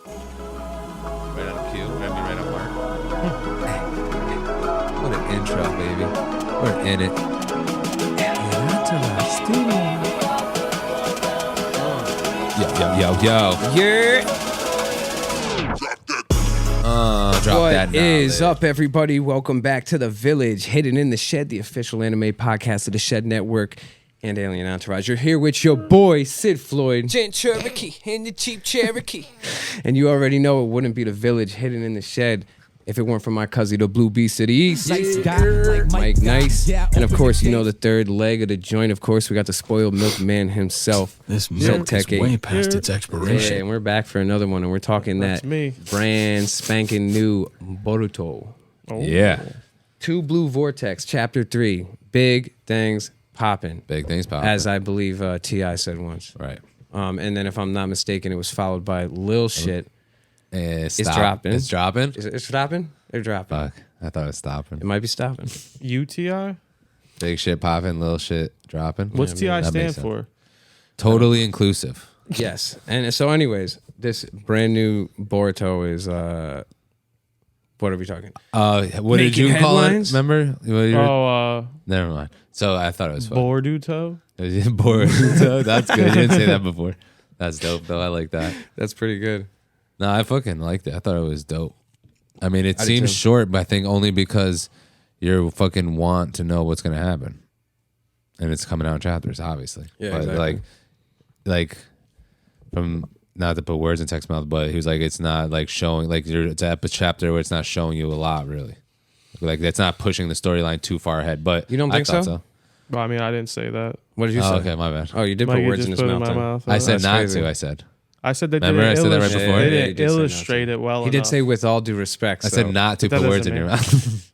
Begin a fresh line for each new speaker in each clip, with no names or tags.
Right on cue. Right on mark.
What an intro, baby. We're in it. Entourage Studio. Yo.
Yeah.
Drop
What
that
is
knowledge.
up, everybody? Welcome back to The Village, Hidden in the Shed, the official anime podcast of the Shed Network and Alien Entourage. You're here with your boy, Sid Floyd.
Gent Cherokee and the cheap Cherokee.
And you already know it wouldn't be The Village, Hidden in the Shed, if it weren't for my cousin, the Blue Beast of the East, Mike Nice. And of course, you know the third leg of the joint. Of course, we got the spoiled milkman himself.
This milk is way past its expiration.
Yeah, and we're back for another one, and we're talking
That's
that
me.
brand spanking new Boruto.
Yeah.
2 Blue Vortex, Chapter 3. Big things popping.
Big things popping.
As I believe T.I. said once.
Right.
And then if I'm not mistaken, it was followed by Lil Shit.
It's
dropping.
It's dropping?
It's stopping? They're dropping.
Fuck. I thought it was stopping.
It might be stopping.
UTI?
Big shit popping, little shit dropping.
What's TI
That
stand
makes sense.
for?
Totally inclusive.
Yes. And so anyways, this brand new Boruto is what are we talking?
What did
Making
you call
headlines?
it? Remember?
Oh,
Never mind. So I thought it was fun.
Boruto?
It was Boruto. That's good. You didn't say that before. That's dope, though. I like that.
That's pretty good.
No, I fucking liked it. I thought it was dope. I mean, it
I did
seems
too.
short, but I think only because you fucking want to know what's going to happen. And it's coming out in chapters, obviously.
Yeah,
but
exactly.
like from, not to put words in text mouth, but he was like, it's not like showing, like it's a chapter where it's not showing you a lot, really. Like that's not pushing the storyline too far ahead. But
You don't think
I thought
so?
Well, I mean, I didn't say that.
What did you say?
Oh, okay, my bad.
Oh, you did put
Mike, you
words in
just
his
put it
mouth.
in my
then.
mouth.
I said
That's
not
crazy.
to, I said.
I said they
Remember I
didn't,
said that right before?
Yeah,
they
you
didn't
did say not
illustrate
to.
it well
He did
enough.
say with all due respect.
I said
so-
not to
That
put words
doesn't
in your
matter.
mouth.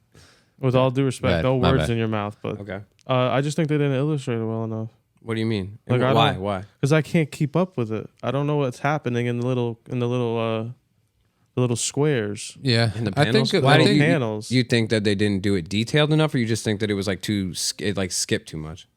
With all due respect,
Bad.
no
My
words
bad.
in your mouth. But
Okay.
I just think they didn't illustrate it well enough.
What do you mean?
Like, I
Why?
don't-
Why?
Because I can't keep up with it. I don't know what's happening in the little squares.
Yeah.
In the
I
panels?
think,
Why
I
do
think
you-
panels.
You think that they didn't do it detailed enough, or you just think that it was like it like skipped too much?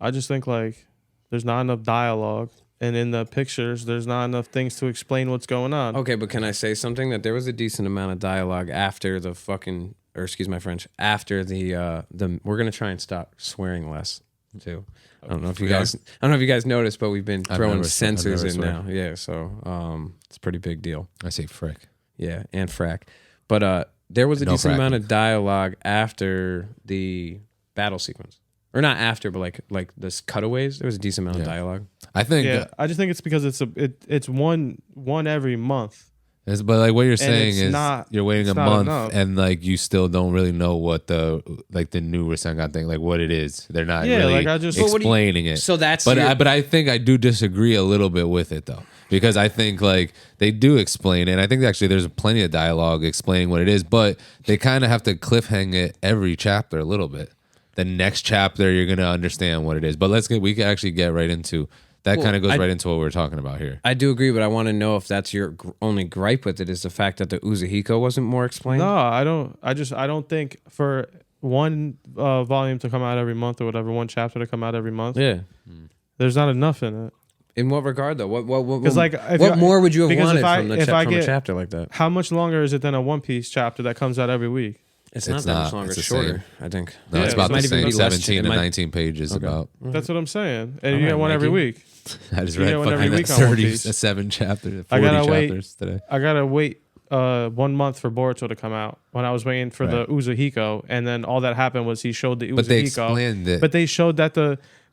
I just think like there's not enough dialogue, and in the pictures, there's not enough things to explain what's going on.
Okay, but can I say something? That there was a decent amount of dialogue after the fucking, or excuse my French, after the we're gonna try and stop swearing less too. I don't know if you guys noticed, but we've been
I've
throwing
never
censors in
swear.
now. Yeah, so it's a pretty big deal.
I say frick.
Yeah, and frack. But there was a
No
decent amount
fracking.
of dialogue after the battle sequence. Or not after, but like this cutaways. There was a decent amount of
Yeah.
dialogue.
I think
Yeah, I just think it's because it's one every month.
but like what you're saying
it's
is
not-
you're waiting a
it's not
month
enough.
and like you still don't really know what the new Rasengan thing, like what it is. They're not
Yeah,
really
like, I just- But
what do you-
explaining it.
So that's
but
your-
but I think I do disagree a little bit with it though, because I think like they do explain it. And I think actually there's plenty of dialogue explaining what it is, but they kind of have to cliffhang it every chapter a little bit. The next chapter you're gonna understand what it is. But we can actually get right into that.
Well,
Kind of goes
I-
right into what we're talking about here.
I do agree, but I want to know if that's your only gripe with it is the fact that the Uzuhiko wasn't more explained.
No, I don't. I don't think for one volume to come out every month or whatever, one chapter to come out every month.
Yeah.
There's not enough in it.
In what regard though? What
'Cause, like, if
what
you-
more would you have
because
wanted
if I-
from,
if I
from a
get-
chapter like that?
How much longer is it than a One Piece chapter that comes out every week?
It's not
It's
that
not.
much longer.
It's
It's
the
shorter, I think.
No,
Yeah,
it's
it
about the
might even
same.
be less.
17
It
to
might-
19 pages
Okay.
about.
That's what I'm saying. And
All
you get
right,
one every
Mikey.
week.
I just
You
read
get one every
fucking
week on One
30,
Piece.
7 chapters, 40
I gotta wait.
chapters today.
I gotta wait 1 month for Boruto to come out. When I was waiting for the
Right.
Uzuhiko, and then all that happened was he showed the Uzuhiko.
But they explained it.
But they showed that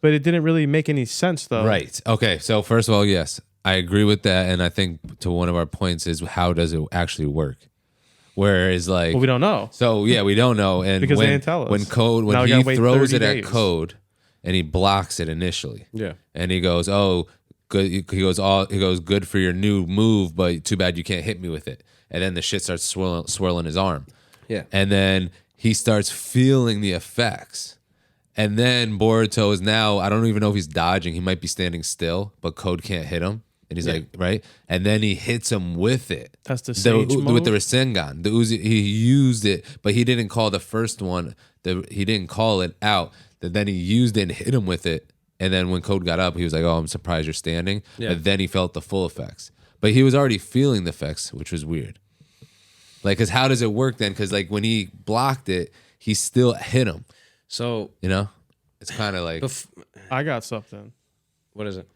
but it didn't really make any sense though.
Right. Okay. So first of all, yes, I agree with that, and I think to one of our points is how does it actually work? Whereas like
But we don't know.
So yeah, we don't know, and
Because they
when
didn't tell us.
when
Now we
he
gotta wait
throws
30
it at
days.
Code, and he blocks it initially.
Yeah.
And he goes, "Oh, good." He goes, "Good for your new move, but too bad you can't hit me with it." And then the shit starts swirling his arm.
Yeah.
And then he starts feeling the effects. And then Boruto is now, I don't even know if he's dodging. He might be standing still, but Code can't hit him. And he's like, right? And then he hits him with it.
That's the Sage mode?
With the Rasengan. He used it, but he didn't call the first one. He didn't call it out. Then he used it and hit him with it. And then when Code got up, he was like, "Oh, I'm surprised you're standing."
Yeah.
But then he felt the full effects. but he was already feeling the effects, which was weird. Like, because how does it work then? Because like when he blocked it, he still hit him.
So
You know, it's kind of like
I got something.
what is it?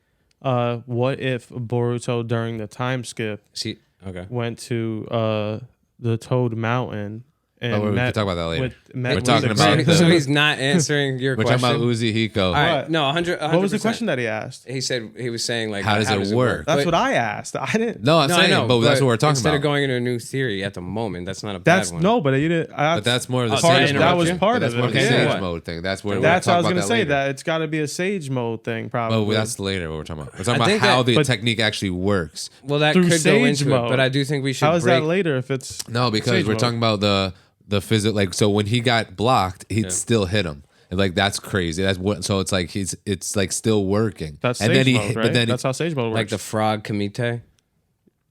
What if Boruto during the time skip
See, okay.
went to the Toad Mountain and
Oh, we can
met
talk about that later.
met
We're talking
with
about
the-
So he's not answering your
we're
question.
talking about Uzuhiko.
All right,
What?
no, 100.
What was the question that he asked?
He said he was saying like,
How does it work?
That's
But-
what I asked. I didn't.
No, I'm
No, I
saying,
know,
but that's what we're talking
instead
about.
of going into a new theory at the moment, that's not a
That's
bad one.
no, but you didn't.
But that's more of the
Oh,
part
sage
did I
that
mode.
was
interrupt you?
part
But that's
of
more
it.
of the
Okay,
sage
what?
mode thing. That's where
That's
we're
what I was
talking
gonna
about
say.
later.
That it's got to be a sage mode thing, probably.
Oh, that's later what we're talking about. We're talking
I
about
think
how
that-
the
but-
technique actually works.
Well, that
Through
could go
sage
into
mode.
it, but I do think we should
How is
break.
that later if it's
No, because
sage
we're
mode?
talking about the physical. Like, so when he got blocked, he'd still hit him. And like that's crazy. That's what. So it's like it's like still working.
That's
and
sage
then he
mode,
hit,
right?
but then
That's how sage mode works.
like the frog Kamite.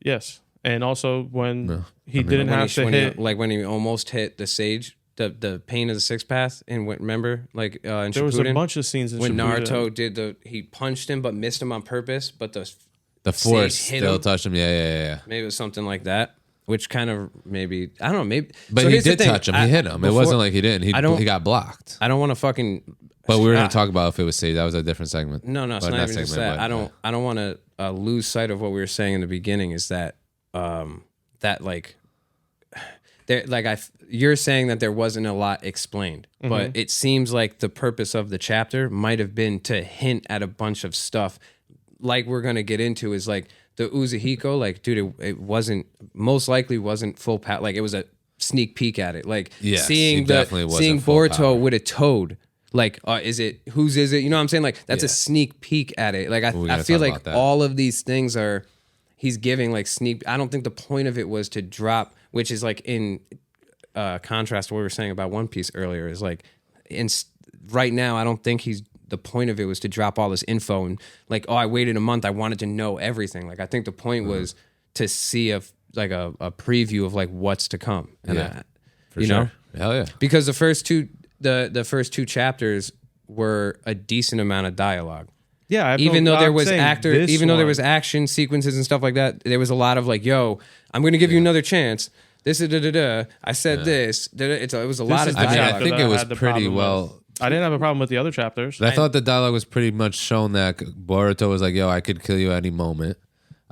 Yes, and also when he
mean,
didn't
When
have
he,
to
when
hit.
he, like when he almost hit the sage, the pain of the sixth path, and remember, like in
There was a
Shippuden,
bunch of scenes in
when
Shippuden.
Naruto did he punched him but missed him on purpose, but the
force
sage hit
still
him.
touched him. Yeah.
Maybe it was something like that, which kind of maybe I don't know, maybe.
But
so
he
here's the
did
thing,
touch him. He hit him. It
before-
wasn't like he didn't.
I don't-
He got blocked.
I don't want to fucking.
But we were going
Ah.
to talk about if it was sage. That was a different segment.
No, it's
But
not even just
segment,
that.
but-
I don't want to lose sight of what we were saying in the beginning. Is that that like there like you're saying that there wasn't a lot explained, but it seems like the purpose of the chapter might have been to hint at a bunch of stuff. Like we're gonna get into is like the Uzuhiko. Like, dude, it wasn't most likely wasn't full power. Like it was a sneak peek at it. Like
Yes,
seeing
he definitely wasn't
seeing
full
Boruto
power.
with a toad. Like, is it whose is it? You know what I'm saying? Like, that's a sneak peek at it. Like,
We're
I
gonna
feel
talk
like
about that.
all of these things are he's giving like sneak. I don't think the point of it was to drop, which is like in contrast to what we were saying about One Piece earlier. Is like, right now, I don't think the point of it was to drop all this info and like, oh, I waited a month. I wanted to know everything. Like, I think the point was to see a preview of like what's to come. And
Yeah, for
you
sure.
know,
Hell yeah.
because the first two chapters were a decent amount of dialogue.
Yeah, I have
Even
no-
though there
I'm
was
saying this
even though there
one-
was action sequences and stuff like that, there was a lot of like, "Yo, I'm going to give you another chance." This is da. I said this. It was a lot
is
of
the
I mean,
dialogue.
I
chapter
think
that
it
I
was
had the
pretty
problem
well.
with. I didn't have a problem with the other chapters.
I thought the dialogue was pretty much shown that Boruto was like, "Yo, I could kill you at any moment,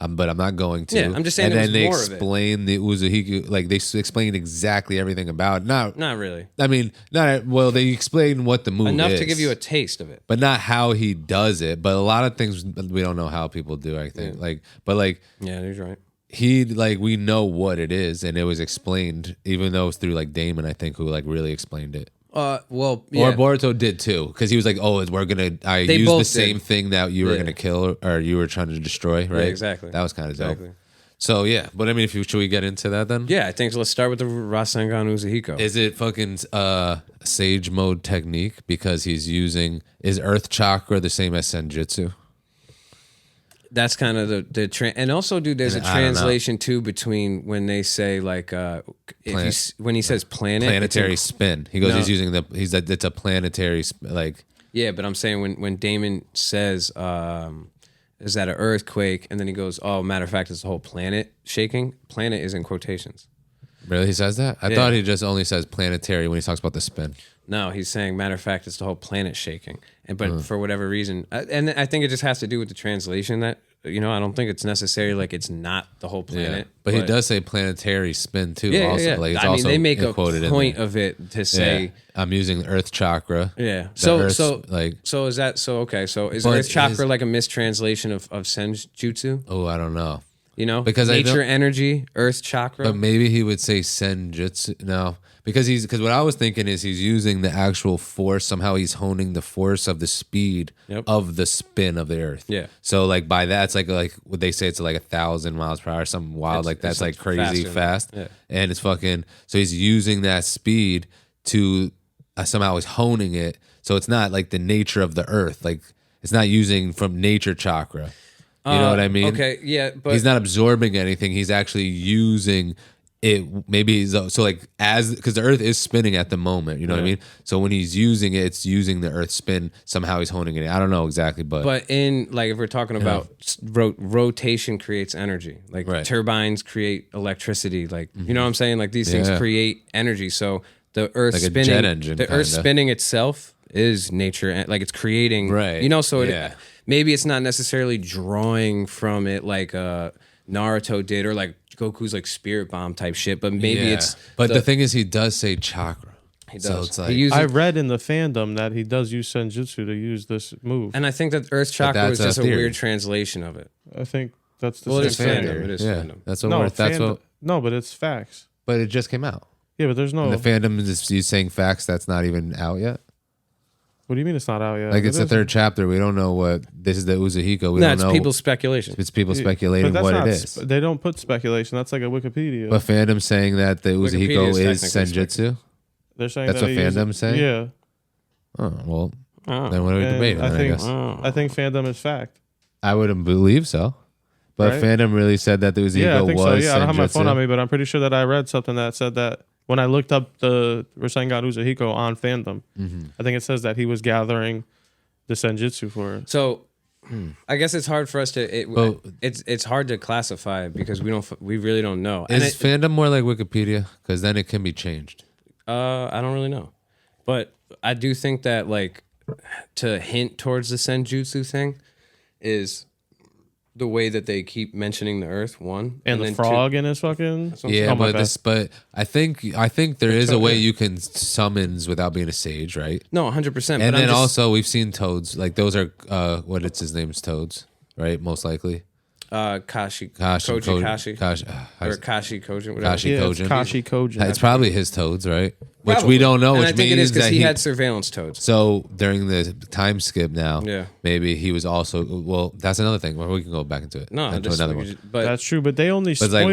but I'm not going to."
Yeah, I'm just saying
And
there
then they
was more of it.
explained the Uzuhiko, like they explained exactly everything about it. Not
really
I mean, not well. They explained what the move
enough
is,
to give you a taste of it.
but not how he does it. But a lot of things we don't know how people do. I think,
Yeah, you're right.
he like we know what it is, and it was explained, even though it was through like Damon, I think, who like really explained it.
Well, yeah.
Or Boruto did too, because he was like, "Oh, we're gonna." I
They
used
both
the same
did.
thing that you were
Yeah.
gonna kill or you were trying to destroy, right?
exactly.
That was kind of
Exactly.
dope. So yeah, but I mean, should we get into that then?
Yeah, I think so. Let's start with the Rasengan Uzuhiko.
Is it fucking sage mode technique because he's using is Earth Chakra the same as Senjutsu?
That's kind of and also, dude, there's a
And I don't know.
translation too between when they say like when he says planet, it's
Planetary
in-
spin. He goes.
No.
He's using it's a planetary like.
Yeah, but I'm saying when Damon says, is that an earthquake? And then he goes, oh, matter of fact, it's the whole planet shaking. Planet is in quotations.
Really, he says that? I
Yeah.
thought he just only says planetary when he talks about the spin.
No, he's saying, matter of fact, it's the whole planet shaking. But for whatever reason, and I think it just has to do with the translation that, I don't think it's necessarily like it's not the whole planet.
But he does say planetary spin too.
Yeah,
also,
yeah.
like it's
I mean,
also
they make a
quoted in
point
there.
of it to say,
I'm using Earth Chakra.
yeah.
The
So
like,
so is that so? Okay, so is
But
Earth Chakra
is-
like a mistranslation of Senjutsu?
oh, I don't know.
Because
I
nature
don't-
energy, Earth Chakra.
But maybe he would say Senjutsu. No, because what I was thinking is he's using the actual force. Somehow he's honing the force of the speed
Yep.
of the spin of the Earth.
Yeah.
So like by that, it's like what they say, it's like 1,000 miles per hour, something wild
It's-
like that's
it's
like crazy
faster.
fast.
Yeah.
And it's fucking. So he's using that speed to somehow he's honing it. So it's not like the nature of the Earth. Like it's not using from nature chakra. You know what I mean?
Okay, yeah, but
He's not absorbing anything. He's actually using it maybe so like as because the Earth is spinning at the moment, you know what I mean? So when he's using it, it's using the Earth spin. Somehow he's honing it. I don't know exactly, but
in like if we're talking about rotation creates energy, like turbines create electricity, like you know what I'm saying? Like these things create energy. So the Earth
like
spinning,
a jet engine,
the Earth spinning itself is nature, like it's creating, you know. So maybe it's not necessarily drawing from it like Naruto did, or like Goku's like spirit bomb type shit, but maybe it's.
But the thing is, he does say chakra.
He does.
So it's like,
I read in the fandom that he does use senjutsu to use this move,
and I think that Earth chakra was just a weird translation of it.
I think that's the
it is
same
fandom.
thing.
It is fandom.
That's what. That's what.
No, but it's facts.
But it just came out.
Yeah, but there's no.
And the fandom is you saying facts that's not even out yet.
What do you mean it's not out yet?
Like it's the third chapter. We don't know what this is. The Uzuhiko. We don't know.
It's people's speculation.
It's people speculating what it is.
They don't put speculation. That's like a Wikipedia.
But fandom saying that the Uzuhiko is senjutsu.
They're saying
that's
that
what fandom's saying.
Yeah.
Oh well. Then what are we debating?
I think fandom is fact.
I wouldn't believe so. But fandom really said that the Uzuhiko
I think
was
so. Yeah, I don't have my phone
senjutsu.
on me, but I'm pretty sure that I read something that said that when I looked up the Rasengan Uzuhiko on fandom, I think it says that he was gathering the senjutsu for it.
So I guess it's hard for us to it's hard to classify because we really don't know.
Is fandom more like Wikipedia? Because then it can be changed.
I don't really know, but I do think that like to hint towards the senjutsu thing is the way that they keep mentioning the Earth, and
the frog in his fucking
but I think there is a way you can summons without being a sage, right?
No, 100%.
And then also we've seen toads, like those are what it's his name's toads, right? Most likely.
Kashi
or Kashi
Kojin, whatever.
Kashi
Kojin. Kashi Kojin.
It's probably his toads, right? Which we don't know.
And
which
I think
means
it is because
that
he had surveillance toads.
So during the time skip now, maybe he was also. Well, that's another thing. Well, we can go back into it.
No,
another one.
But
that's true. But they only gave a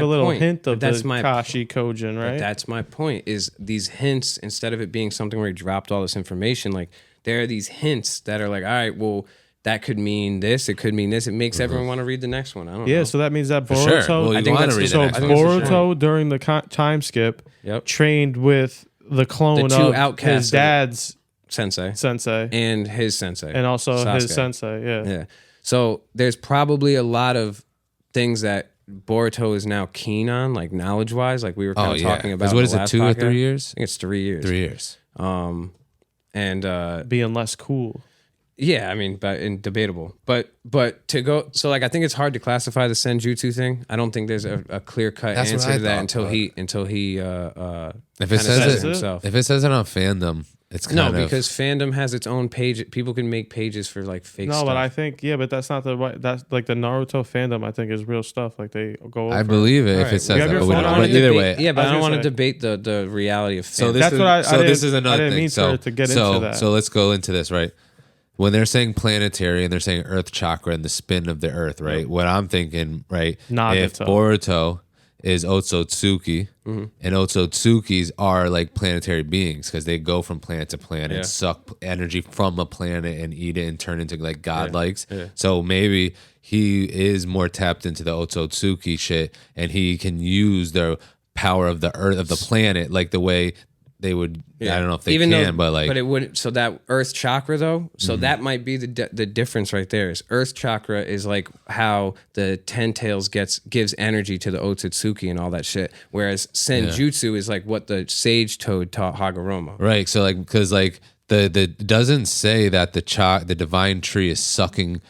little hint of the Kashi Kojin, right?
But that's my point. Is these hints, instead of it being something where he dropped all this information, like there are these hints that are like, all right, well, that could mean this. It could mean this. It makes everyone want to read the next one. I don't know.
Yeah, so that means that Boruto.
Sure. Well,
I think that's
Boruto during the time skip trained with the clone of his dad's
sensei
and
his sensei,
and also
Sasuke.
His sensei.
Yeah. So there's probably a lot of things that Boruto is now keen on, like knowledge wise, like we were kind of talking about.
What is it? 2 or 3 years?
I think it's 3 years.
3 years.
And
being less cool.
Yeah, I mean, but debatable. But to go, so like I think it's hard to classify the senjutsu thing. I don't think there's a clear cut answer to that until he
if it says it
himself.
If it says it on fandom, it's kind of
because fandom has its own page. People can make pages for like fake stuff.
No, but I think but that's not the right. That's like the Naruto fandom. I think is real stuff. Like they go.
I believe it if it says that.
But
either way,
yeah. But I don't want to debate the reality of fandom.
So this is another thing. So let's go into this, right? When they're saying planetary and they're saying Earth chakra and the spin of the Earth, right? Yep. What I'm thinking, right? If Boruto is Otsutsuki, and Otsutsukis are like planetary beings because they go from planet to planet, suck energy from a planet and eat it and turn into like godlikes. Yeah. So maybe he is more tapped into the Otsutsuki shit and he can use the power of the Earth, of the planet, like the way they would. I don't know if they but it wouldn't. So that Earth chakra though, that might be the difference right there. Is Earth chakra is like how the Ten Tails gives energy to the Otsutsuki and all that shit, whereas senjutsu is like what the Sage Toad taught Hagoromo. Right. So like because like the doesn't say that the divine tree is sucking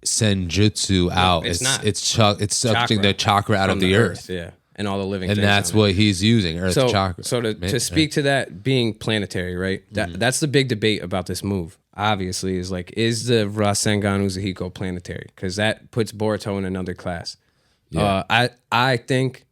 senjutsu out.
It's not.
It's sucking the chakra out of the earth.
Yeah. And all the living
and
things.
And that's what he's using, Earth chakra.
So to speak to that being planetary, right? That's the big debate about this move, obviously, is like, is the Rasengan Uzuhiko planetary? Because that puts Boruto in another class. Yeah. I think,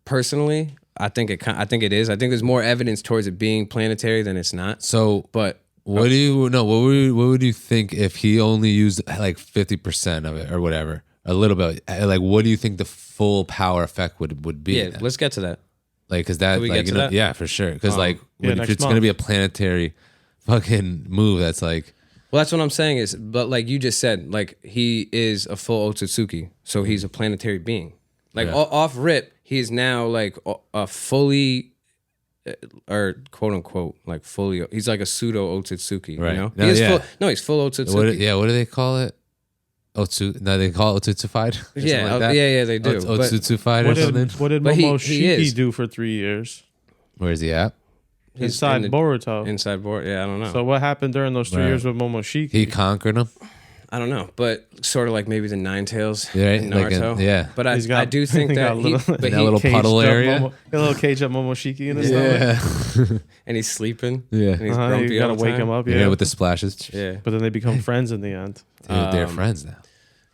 personally, I think it is. I think there's more evidence towards it being planetary than it's not.
So, but what do you know? What would you think if he only used like 50% of it or whatever? A little bit. Like, what do you think the full power effect would be?
Yeah, let's get to that.
Like, because that, like, you know, yeah, for sure. Because if it's going to be a planetary fucking move, that's like.
Well, that's what I'm saying but like you just said, like he is a full Otsutsuki, so he's a planetary being. Like
Yeah.
off rip, he is now like a fully, or quote unquote, like fully. He's like a pseudo Otsutsuki.
Right.
You know,
No,
he is
yeah.
he's full Otsutsuki.
What do they call it? No, they call it Otsutsufied.
Yeah, yeah, they do. But
Otsutsufied or
What
something.
did, what did
But he
Momoshiki
is.
do for 3 years?
Where's he at?
he's
Inside
in the-
Boruto.
inside board. Yeah, I don't know.
So what happened during those 3
Right.
years with Momoshiki?
He conquered him.
I don't know, but sort of like maybe the Nine Tails
Yeah,
in
like
Naruto.
yeah.
But I
He's got-
do think
he
that
got a little-
but
that little
Caged
puddle
up
area?
a little cage up Momoshiki in his stomach.
and he's sleeping.
Yeah.
And he's
Uh-huh,
grumpy
you gotta
all the
wake
time.
him up.
Yeah,
Yeah,
with the splashes.
Yeah.
but then they become friends in the end.
Dude, they're friends now.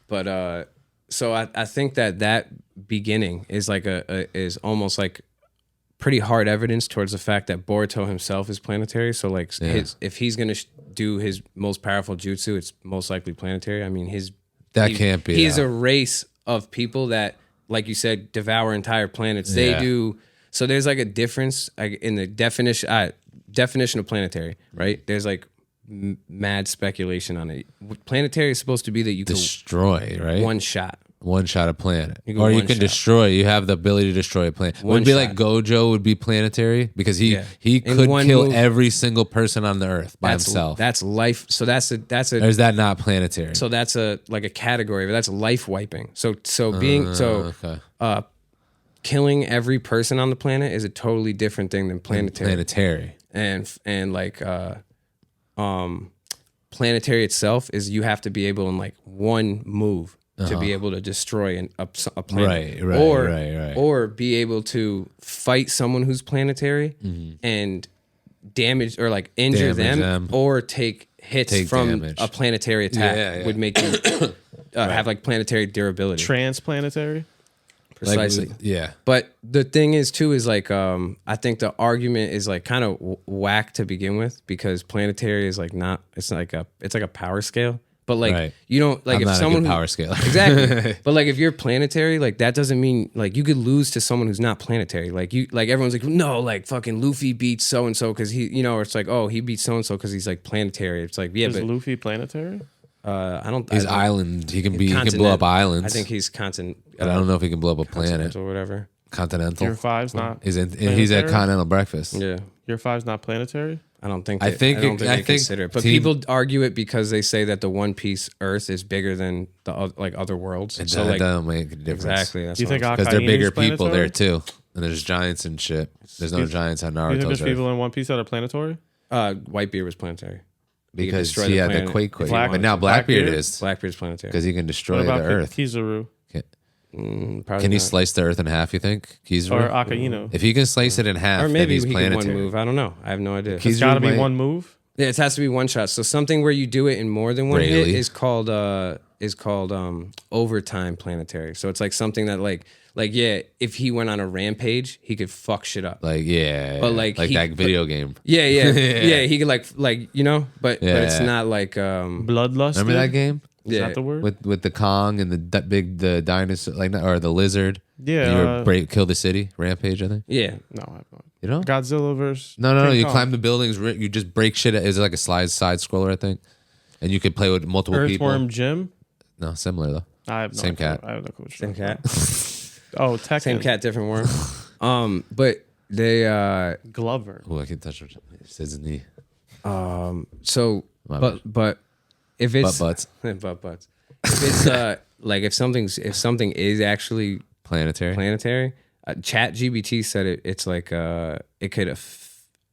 But so I think that beginning is like is almost like pretty hard evidence towards the fact that Boruto himself is planetary. So like if he's gonna do his most powerful jutsu, it's most likely planetary. I mean
That can't be.
He's
though.
a race of people that, like you said, devour entire planets. They
Yeah.
do. So there's like a difference in the definition of planetary, right? There's like mad speculation on it. Planetary is supposed to be that you can
destroy, right?
one shot.
A planet,
You go
or you
one
can
shot.
destroy. You have the ability to destroy a planet.
One
Would be
shot.
like Gojo would be planetary because he
In
could
one
kill
move.
every single person on the earth by
That's
himself.
That's life. So that's a
or is that not planetary?
so that's a like a category, but that's life wiping. So
okay.
killing every person on the planet is a totally different thing than planetary.
Planetary.
And like planetary itself is you have to be able in like one move to be able to destroy a planet,
Right.
or be able to fight someone who's planetary and damage or like injure
Damage
them, or take hits from
damage.
a planetary attack
Yeah.
would make you have like planetary durability.
Transplanetary.
Precisely.
Like, yeah.
But the thing is too is like I think the argument is like kind of whack to begin with, because planetary is like not it's like a power scale. But like
Right.
you don't like
I'm
if
not
someone
a good
who-
power scaler.
exactly. But like if you're planetary, like that doesn't mean like you could lose to someone who's not planetary. Like you like everyone's like no, like fucking Luffy beats so and so because he or it's like oh he beats so and so because he's like planetary. It's like yeah,
Is
but
Luffy planetary?
I don't.
His
I don't-
island. He can
continent.
blow up islands.
I think he's continent.
But I don't know if he can blow up a planet.
Continental or whatever.
Continental.
Year 5's not.
He's at
planetary?
continental breakfast.
Yeah.
Year 5's not planetary.
I don't think.
I think
don't
I
they
think
consider it. But
team-
people argue it because they say that the One Piece Earth is bigger than the like other worlds.
It
So like
doesn't make a difference.
exactly. That's
Do you
what
think
I'm
Because they're
Akainu
bigger
is
people there
planetary?
too. And there's giants and shit. There's no giants on
Do you think
Naruto's
there's
Earth.
people in One Piece that are planetary?
Whitebeard was planetary. He could
Because
destroy
he
the
had the
planet
quake
if
quake.
he
But
wanted
now
to.
Blackbeard
Blackbeard?
is
Blackbeard's planetary.
because he can
What
destroy
about
the Earth.
Kizaru
Probably
Can he
not.
slice the Earth in half? You think?
or
Kizaru?
Akainu?
If he can slice it in half,
Or maybe
then he's
he could one
planetary.
move. I don't know. I have no idea.
Kizaru
It's got to be
might-
one move.
Yeah, it has to be one shot. So something where you do it in more than one hit
Rayleigh.
is called overtime planetary. So it's like something that like yeah, if he went on a rampage, he could fuck shit up.
Like yeah,
But, like, he-
that video game.
Yeah, yeah. He could like but it's
Yeah.
not like
Bloodlust.
Remember that game
Is
yeah.
that the word?
with the Kong and the dinosaur or the lizard?
Yeah,
And you kill the city. Rampage, I think.
yeah.
No, I have not.
You know?
Godzilla versus.
No.
King
You
Kong.
climb the buildings. You just break shit. It's like a side scroller, I think. And you could play with multiple
Earthworm
people.
Jim.
No, similar though.
I have no
Same
clue.
cat.
I have no clue. what
Same
you're talking
cat.
about. Oh, Tekken.
Same cat, different worm. But they
Glover.
Oh, I can touch it. It says his knee.
so
My
but if it's
Butt butts.
butt butts. If it's like if something is actually
Planetary.
planetary, Chat GBT said it's like it could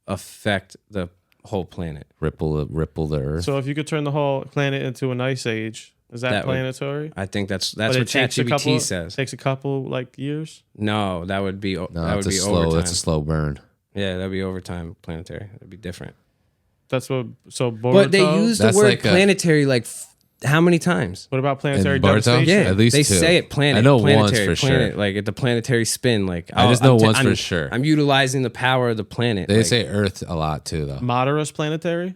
affect the whole planet.
Ripple the Earth.
So if you could turn the whole planet into an ice age, is that,
That would-
planetary?
I think that's
But
what
it
Chat
takes a
GBT
couple-
says.
Takes a couple like years.
No, that would be
no,
that would
that's a
be
slow.
overtime.
That's a slow burn.
Yeah, that'd be overtime planetary. That'd be different.
That's what. So Boruto.
But they use the
That's
word
like a-
planetary like how many times?
What about planetary
In Boruto?
devastation?
Yeah,
At least
they
two.
say it planet.
I know once
planetary,
for
planet,
sure.
Like at the planetary spin. Like
I just know
I'm
once for sure.
I'm utilizing the power of the planet.
They
like,
say Earth a lot too, though.
Madara's planetary.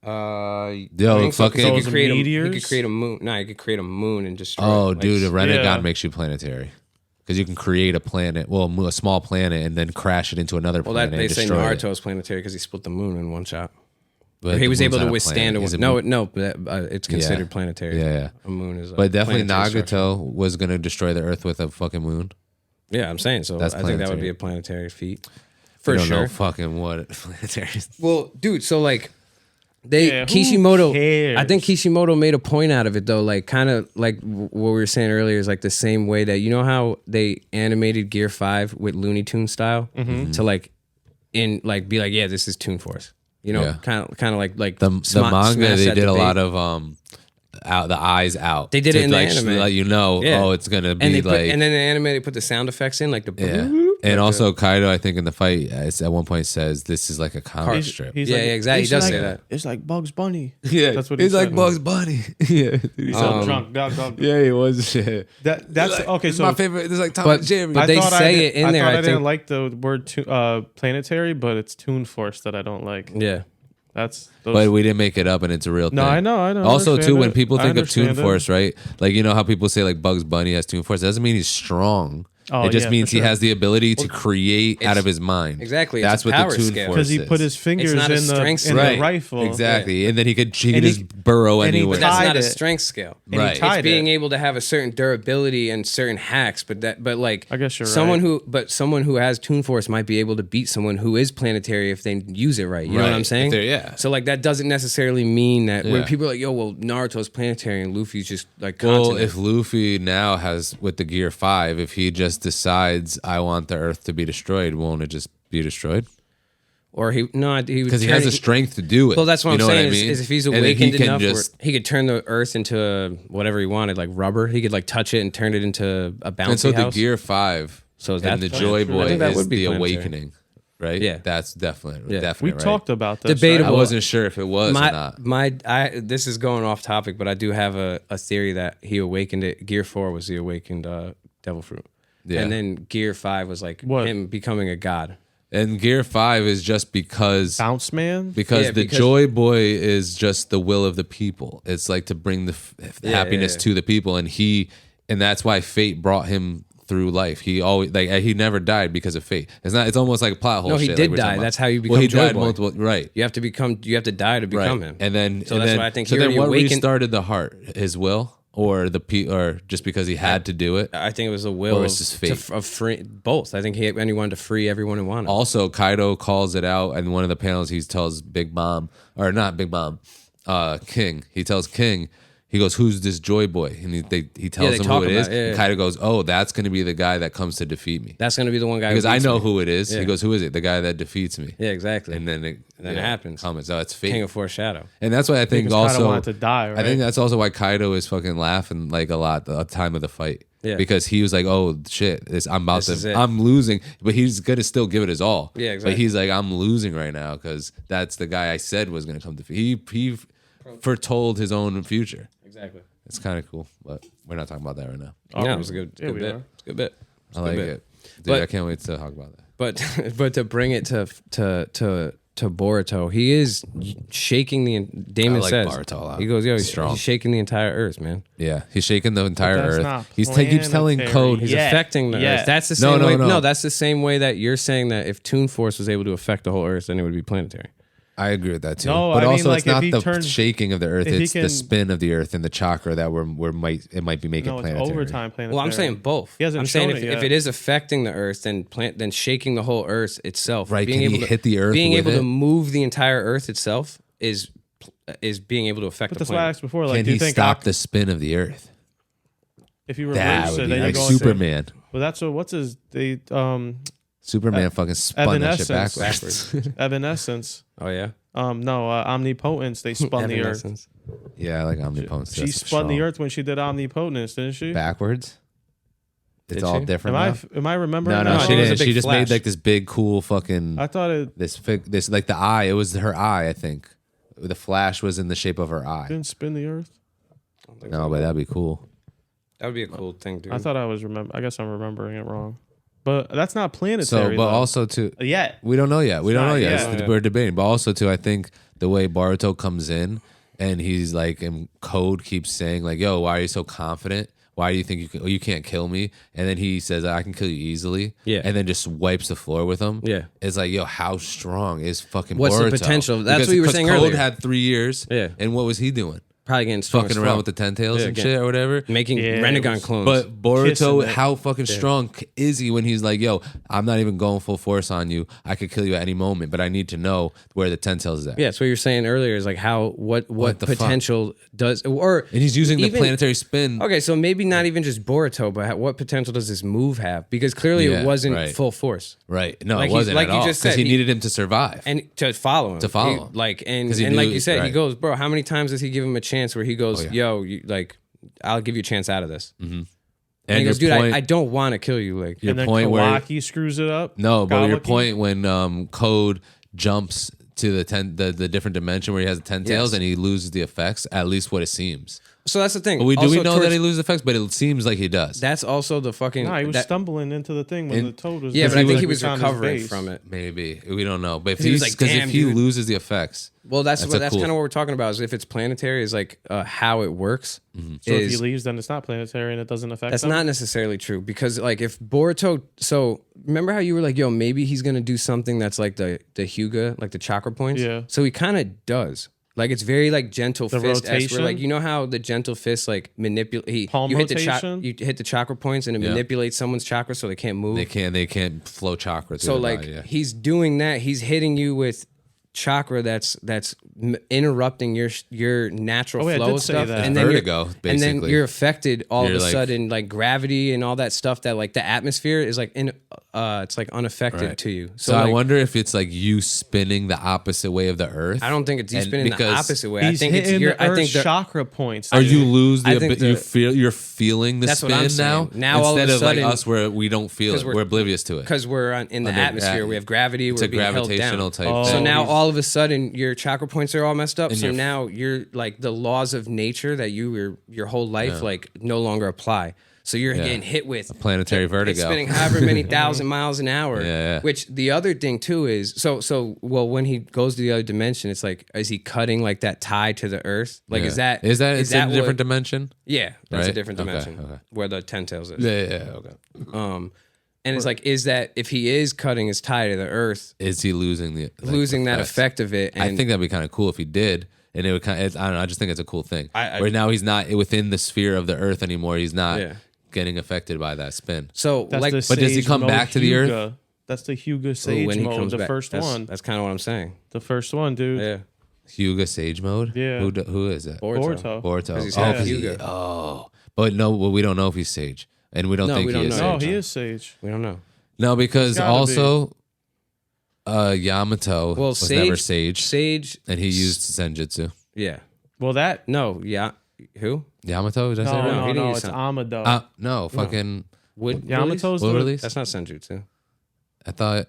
I
Yo,
think so, 'cause
fucking-
you
Those
could create
meteors?
you could create a moon. No, you could create a moon and destroy.
Oh,
it. Like,
dude, a Renegon
Yeah.
makes you planetary because you can create a planet, a small planet, and then crash it into another
well,
planet.
that they
and
say
destroy it.
Naruto is planetary because he split the moon in one shot.
But
Or he
the
was
moon's
able to
not a
withstand
planet.
a
Is it
no,
moon?
no, but it's considered planetary.
Yeah.
A moon is.
But definitely
planetary structure.
Nagato was gonna destroy the Earth with a fucking moon.
Yeah, I'm saying so.
That's
I think that would
planetary.
be a planetary feat
We
for
don't know
sure.
fucking what planetary.
Well, dude, so like
Yeah, who
Kishimoto,
cares?
I think Kishimoto made a point out of it though, like kind of like what we were saying earlier is like the same way that you know how they animated Gear 5 with Looney Tune style to like be like, yeah, this is Toon Force. You know,
Yeah.
kind of like
The manga
smash
they
that
did a
debate.
lot of out the eyes out.
They did it in the
like,
anime.
let you know.
Yeah.
Oh, it's gonna be
and they
like.
and then in the anime they put the sound effects in like the
yeah. And also Kaido, I think in the fight, at one point says this is like a comic strip.
Yeah, exactly. He does say
like,
that.
It's like Bugs Bunny.
Yeah,
That's what he
he's like
said.
Bugs Bunny. Yeah,
He's so drunk. Dog.
yeah, he was shit.
That's
Like,
okay.
it's
So
my favorite. It's like Tom
But-
and Jerry.
but
I
they
thought
say it in there,
I
I
didn't
think.
like the word planetary, but it's Toon Force that I don't like.
Yeah.
That's those,
But we didn't make it up, and it's a real thing.
No, I know.
Also,
understand
too, when
it.
people
I
think of Toon
understand it.
Force, right? Like you know how people say like Bugs Bunny has Toon Force. It doesn't mean he's strong.
Oh,
it just
yeah,
means
for
he
sure.
has the ability to create out
it's-
of his mind.
exactly, it's
That's
a
what
power
the Toon
scale.
Force
because he
is.
put his fingers in
not a
the
strength
rifle.
Exactly, and then he could
And he-
just burrow
and he
anywhere.
But that's
tied
not a
it.
strength scale.
And he
Right.
tied
It's being
it.
able to have a certain durability and certain hacks, but like
I guess you're
someone
right.
someone who has Toon Force might be able to beat someone who is planetary if they use it right. You know what
Right.
I'm saying?
If they're- yeah.
So like that doesn't necessarily mean that when
Yeah.
people are like, yo, well, Naruto's planetary and Luffy's just like
Well,
continent.
if Luffy now has with the Gear 5, if he just decides I want the Earth to be destroyed, won't it just be destroyed?
or he would
Because he has the strength to do it.
Well, that's what
You
I'm
know
saying.
I mean?
Is if he's
And then
awakened
he can
enough,
just,
where he could turn the Earth into whatever he wanted, like rubber. He could like touch it and turn it into a bouncy
and so
house.
the Gear 5
So is
and
that
the Joy
planetary? I
Boy
think that
is
would be
the
planetary.
awakening, right?
Yeah.
That's definitely
Yeah.
definitely
We
right.
talked about this.
Debatable.
I wasn't sure if it was or not.
This is going off topic, but I do have a theory that he awakened it. Gear 4 was the awakened devil fruit.
Yeah.
And then Gear 5 was like
What?
him becoming a god.
And Gear 5 is just because
Bounce Man.
because
Yeah,
the
because-
Joy Boy is just the will of the people. It's like to bring the happiness
yeah.
to the people, and that's why fate brought him through life. He always he never died because of fate. It's almost like a plot hole.
No, he
shit,
did
like we're talking
die.
about.
That's how you
Well, he
become Joy
died
Boy.
multiple. Right.
You have to die to become
Right.
him.
And then
So
and
that's
then,
why I think
so
he
then
already
what
awakened-
restarted the heart? His will, or or just because he had to do it?
I think it was the will
Or
of,
it's just fate?
of free both. I think he wanted to free everyone who wanted.
Also, Kaido calls it out in one of the panels. He tells Big Mom, or not Big Mom, King. He tells King, he goes, "Who's this Joy Boy?" And he tells
they
him
talk
who it is.
about it, yeah,
And
yeah.
Kaido goes, "Oh, that's going to be the guy that comes to defeat me."
That's gonna be the one guy who
Because I
beats
know
me.
who it is.
Yeah.
He goes, "Who is it? The guy that defeats me."
Yeah, exactly.
And then it
happens.
Comments, "Oh, it's fate."
King of Foreshadow.
And that's why I think
Because Kaido
also
wanted to die,
I
right?
think that's also why Kaido is fucking laughing like a lot the time of the fight.
Yeah.
Because he was like, "Oh shit,
This is it.
I'm losing," but he's gonna still give it his all.
Yeah, exactly.
But he's like, "I'm losing right now because that's the guy I said was gonna come to." He foretold his own future.
Exactly.
It's kind of cool, but we're not talking about that right now.
Yeah, it was a good,
Yeah,
good
we
bit.
are.
It's a good bit. It's
I
a
like
good bit.
it, dude.
But-
I can't wait to talk about that.
But to bring it to Boruto, he is shaking the. Damon
I like
says
Boruto a lot.
he goes, "Yo,
He's strong.
he's shaking the entire earth, man.
Yeah, he's shaking the entire
that's
earth.
not
He keeps telling
planetary.
Code.
He's
Yeah.
affecting the
Yeah.
earth. That's the
No,
same
no,
way.
no.
No, that's the same way that you're saying that if Toon Force was able to affect the whole earth, then it would be planetary.
I agree with that too.
No,
but
I mean,
also,
like,
it's
if
not
he
the
turns-
shaking of the earth;
if he
it's the
can-
spin of the earth and the chakra that it might be making
No, it's
planetary.
overtime planetary.
Well, I'm saying both.
He hasn't
I'm saying
shown
if,
it yet.
if it is affecting the earth, then shaking the whole earth itself,
Right,
Being
can he
able to
hit the earth
being
with
able
it?
to move the entire earth itself is being able to affect
But
the
that's why I
planet.
asked before. Like,
Can
do you
he
think
stop the spin of the earth?
if you
That
reverse
would
it,
be
then
like
you're going
Superman.
Well, that's what's his
Superman fucking spun that shit
Evanescence.
backwards.
Evanescence.
Oh yeah,
Omnipotence. They spun the earth.
Evanescence.
Yeah, I like omnipotence.
She
That's
spun the
strong.
earth when she did omnipotence, didn't she?
backwards. It's
Did
all
she?
different.
Am I remembering?
No,
that?
no,
I
she
think it was a
didn't. She
big
just
flash.
made like this big, cool fucking
I thought it
this like the eye. It was her eye, I think. The flash was in the shape of her eye.
didn't spin the earth.
No, but that'd be cool.
That would be a cool thing, dude.
I thought I was I guess I'm remembering it wrong. But that's not planetary.
So, but
though.
also too,
yet.
we don't know yet. We don't
not
know yet.
yet.
It's- We're debating. But also too, I think the way Boruto comes in and he's like, and Code keeps saying like, "Yo, why are you so confident?" why do you think you can't kill me? And then he says, I can kill you easily.
Yeah.
And then just wipes the floor with him.
Yeah.
It's like, yo, how strong is fucking
What's the
Boruto?
potential? That's
Because-
what you were
because
saying
Code
earlier.
had 3 years.
Yeah.
And what was he doing?
Probably getting strong
Fucking
as
around
fuck.
with the 10 tails
Yeah,
and
getting-
shit or whatever.
Making
Yeah, it
Rasengan
was-
clones.
But Boruto,
Kissing it.
how fucking strong is he when he's like, yo, I'm not even going full force on you. I could kill you at any moment, but I need to know where the 10 tails is at.
yeah, that's what you're saying earlier. Is like how what
the fuck?
potential does or
And he's using the
even-
planetary spin.
Okay, so maybe not even just Boruto, but what potential does this move have? Because clearly
Yeah,
it wasn't
right.
full force.
Right. No,
Like
it
he-
wasn't
like
at
you
all.
just
Because
said,
he
he-
needed him to survive.
And to follow him.
To follow him.
Like and
'Cause he
like
knew-
you said, he
right.
goes, bro, how many times does he give him a chance where he goes,
Oh, yeah.
yo, you, like, I'll give you a chance out of this. And he
your
goes, dude,
point-
I don't want to kill you. Like,
Your
and then
point where
Kawaki screws it up.
no, but your
Kawaki?
point when Code jumps to the different dimension where he has the 10 tails
Yes.
and he loses the effects, at least what it seems.
so that's the thing.
But we
Also,
know that
towards-
he loses effects, but it seems like he does.
That's also the fucking.
Nah, he was
that-
stumbling into the thing when
And-
the toad was.
Yeah, but
there.
I think
Like,
he
we
was
found his
recovering
base.
from it.
Maybe we don't know, but if
He was
he's
like,
because
"Damn,
if he
dude."
loses the effects,
Well, that's
That's a
kind
cool-
of what we're talking about. Is if it's planetary, is like how it works.
So if he
is-
leaves, then it's not planetary and it doesn't affect.
That's
them?
not necessarily true because like if Boruto, so remember how you were like, yo, maybe he's gonna do something that's like the Hyuga, like the chakra points.
Yeah.
So he kind of does. Like it's very like gentle
The
fist. Where,
rotation?
like you know how the gentle fist like manipulate.
Palm
You hit the
rotation?
you hit the chakra points and it
Yeah.
manipulates someone's chakra so they can't move.
they can't flow chakra through
So
the
like
body, yeah.
he's doing that. He's hitting you with chakra that's interrupting your natural
Oh, wait, I
flow
did
of
say
stuff,
that.
and then
Vertigo,
and then
basically.
you're affected all
You're
of a
like-
sudden, like gravity and all that stuff. That like the atmosphere is like it's like unaffected
Right.
to you.
So
like,
I wonder if it's like you spinning the opposite way of the Earth.
I don't think it's you
And
spinning the
because
opposite way. I
He's
think it's
hitting
your.
the
I think
Earth's
the,
chakra points.
Or
dude.
you lose
I
the
think
you're feeling the
That's what
spin
I'm saying.
now.
Now all of
instead
a
of like
sudden-
us where we don't feel it,
'cause
we're oblivious to it.
because we're in the
Under-
atmosphere. We have gravity.
It's
we're
a
being held
gravitational
down.
type
Oh.
thing.
So now
he's-
all of a sudden your chakra points are all messed up.
And
So
you're-
now you're like the laws of nature that you were your whole life like no longer apply. So you're getting hit with
planetary
it's
vertigo.
spinning however many thousand miles an hour.
Yeah.
Which the other thing too is so well when he goes to the other dimension, it's like is he cutting like that tie to the earth? Like
Yeah.
is that
it's in a
what-
different dimension?
Yeah, that's a
Right?
different
Okay,
dimension
okay.
where the 10 tails is.
Yeah. Okay.
And it's like is that if he is cutting his tie to the earth,
Is he losing
losing that
effects?
effect of it? And
I think that'd be kind of cool if he did, and it would kind of. I don't know. I just think it's a cool thing. Where now he's not within the sphere of the Earth anymore. He's not
Yeah.
getting affected by that spin.
so
That's
like
the
But does he
sage
come
mode
back to the Earth?
Hyuga. That's the Hyuga
Ooh,
Sage
when he
mode,
comes
the
back,
first
that's,
one.
That's kind of what I'm saying.
The first one, dude.
Yeah,
Hyuga Sage mode.
Yeah.
Who is it?
Boruto.
Boruto.
'Cause he's
Oh,
half
'cause he-
Hyuga.
oh. But no, well, we don't know if he's Sage, and we don't
No,
think
we
he
don't
is.
know.
No,
Sage.
he is Sage.
we don't know.
No, because
gotta
also, Yamato
Well,
was never Sage,
Sage,
and he used Senjutsu.
yeah.
Well, that
No, yeah. Who
Yamato, did I say
no,
right?
he
no,
didn't
no,
use
it's
some-
Amado.
No, fucking.
would
Yamato's
What
the
release?
That's not Senjutsu.
I thought.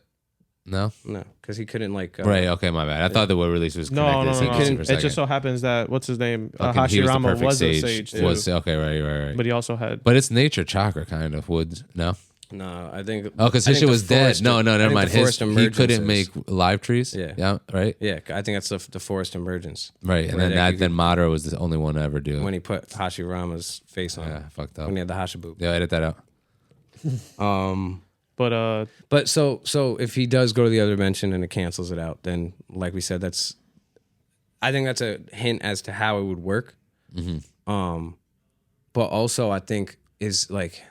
No.
No, because he couldn't like.
Right. Okay. My bad. I thought the word release was
No,
connected
no,
to
no,
Senjutsu
no.
for a
It
second.
just so happens that what's his name,
Fucking, he was the
Hashirama
perfect
was a
sage.
sage too,
Was okay. Right.
but he also had.
But it's nature chakra kind of would no.
No, I think.
Oh, because
I
his
think
shit
the
was dead.
forest-
No,
I
never
think
mind.
the forest
He couldn't
emergence
make
is-
live trees.
Yeah.
Right.
Yeah, I think that's the forest emergence
Right. And
Where
then
they could-
then Madara was the only one to ever do it.
when he put Hashirama's face on.
Yeah, fucked up.
When he had the Hashibu.
Yeah, edit that out.
But
So if he does go to the other dimension and it cancels it out, then like we said, I think that's a hint as to how it would work. But also I think is like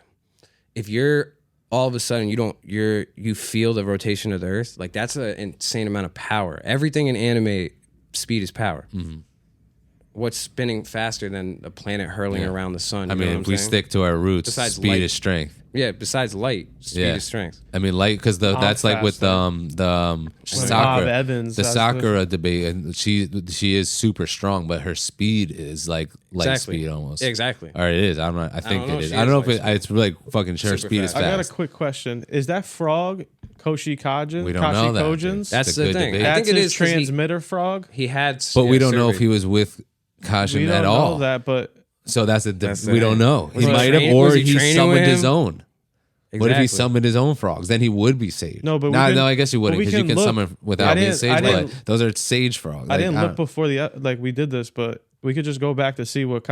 if you're all of a sudden you feel the rotation of the earth, like that's an insane amount of power. Everything in anime speed is power. What's spinning faster than a planet hurling around the sun?
I
You know
mean,
what
if
I'm
we
saying?
stick to our roots,
Besides
speed
light.
is strength.
Yeah, besides light, speed
Yeah.
is strength.
I mean, like because that's like with
faster.
the
Bob
Sakura,
Evans,
the
that's
Sakura debate, and she is super strong, but her speed is like light
Exactly.
speed almost.
Exactly.
Or it is. I don't know. I think
know
it
if
is.
she
I don't
is
know if
light
it's like fucking sure.
Super
Speed is
fast.
I got a
fast.
quick question: is that frog Koshi Kajin?
We don't know that.
Kojins?
That's
It's a
the
good
thing.
debate.
I
That's
think it
his
is 'cause
transmitter frog.
He had,
But we don't know if he was with Kashin
We
at
don't
all.
know that, but
So that's a
That's
we
the-
don't know.
Was
He
he
might have,
train-
or
was he
he
training
summoned
with
his
him?
own. What if he
Exactly.
summoned his own frogs? Then he would be sage.
No, but we
no,
can-
no, I guess you
but
wouldn't
we
because you
can
can
look.
summon without being
didn't-
sage.
I
But
didn't-
those are sage frogs.
I didn't
Like,
look before the like we did this, but we could just go back to see what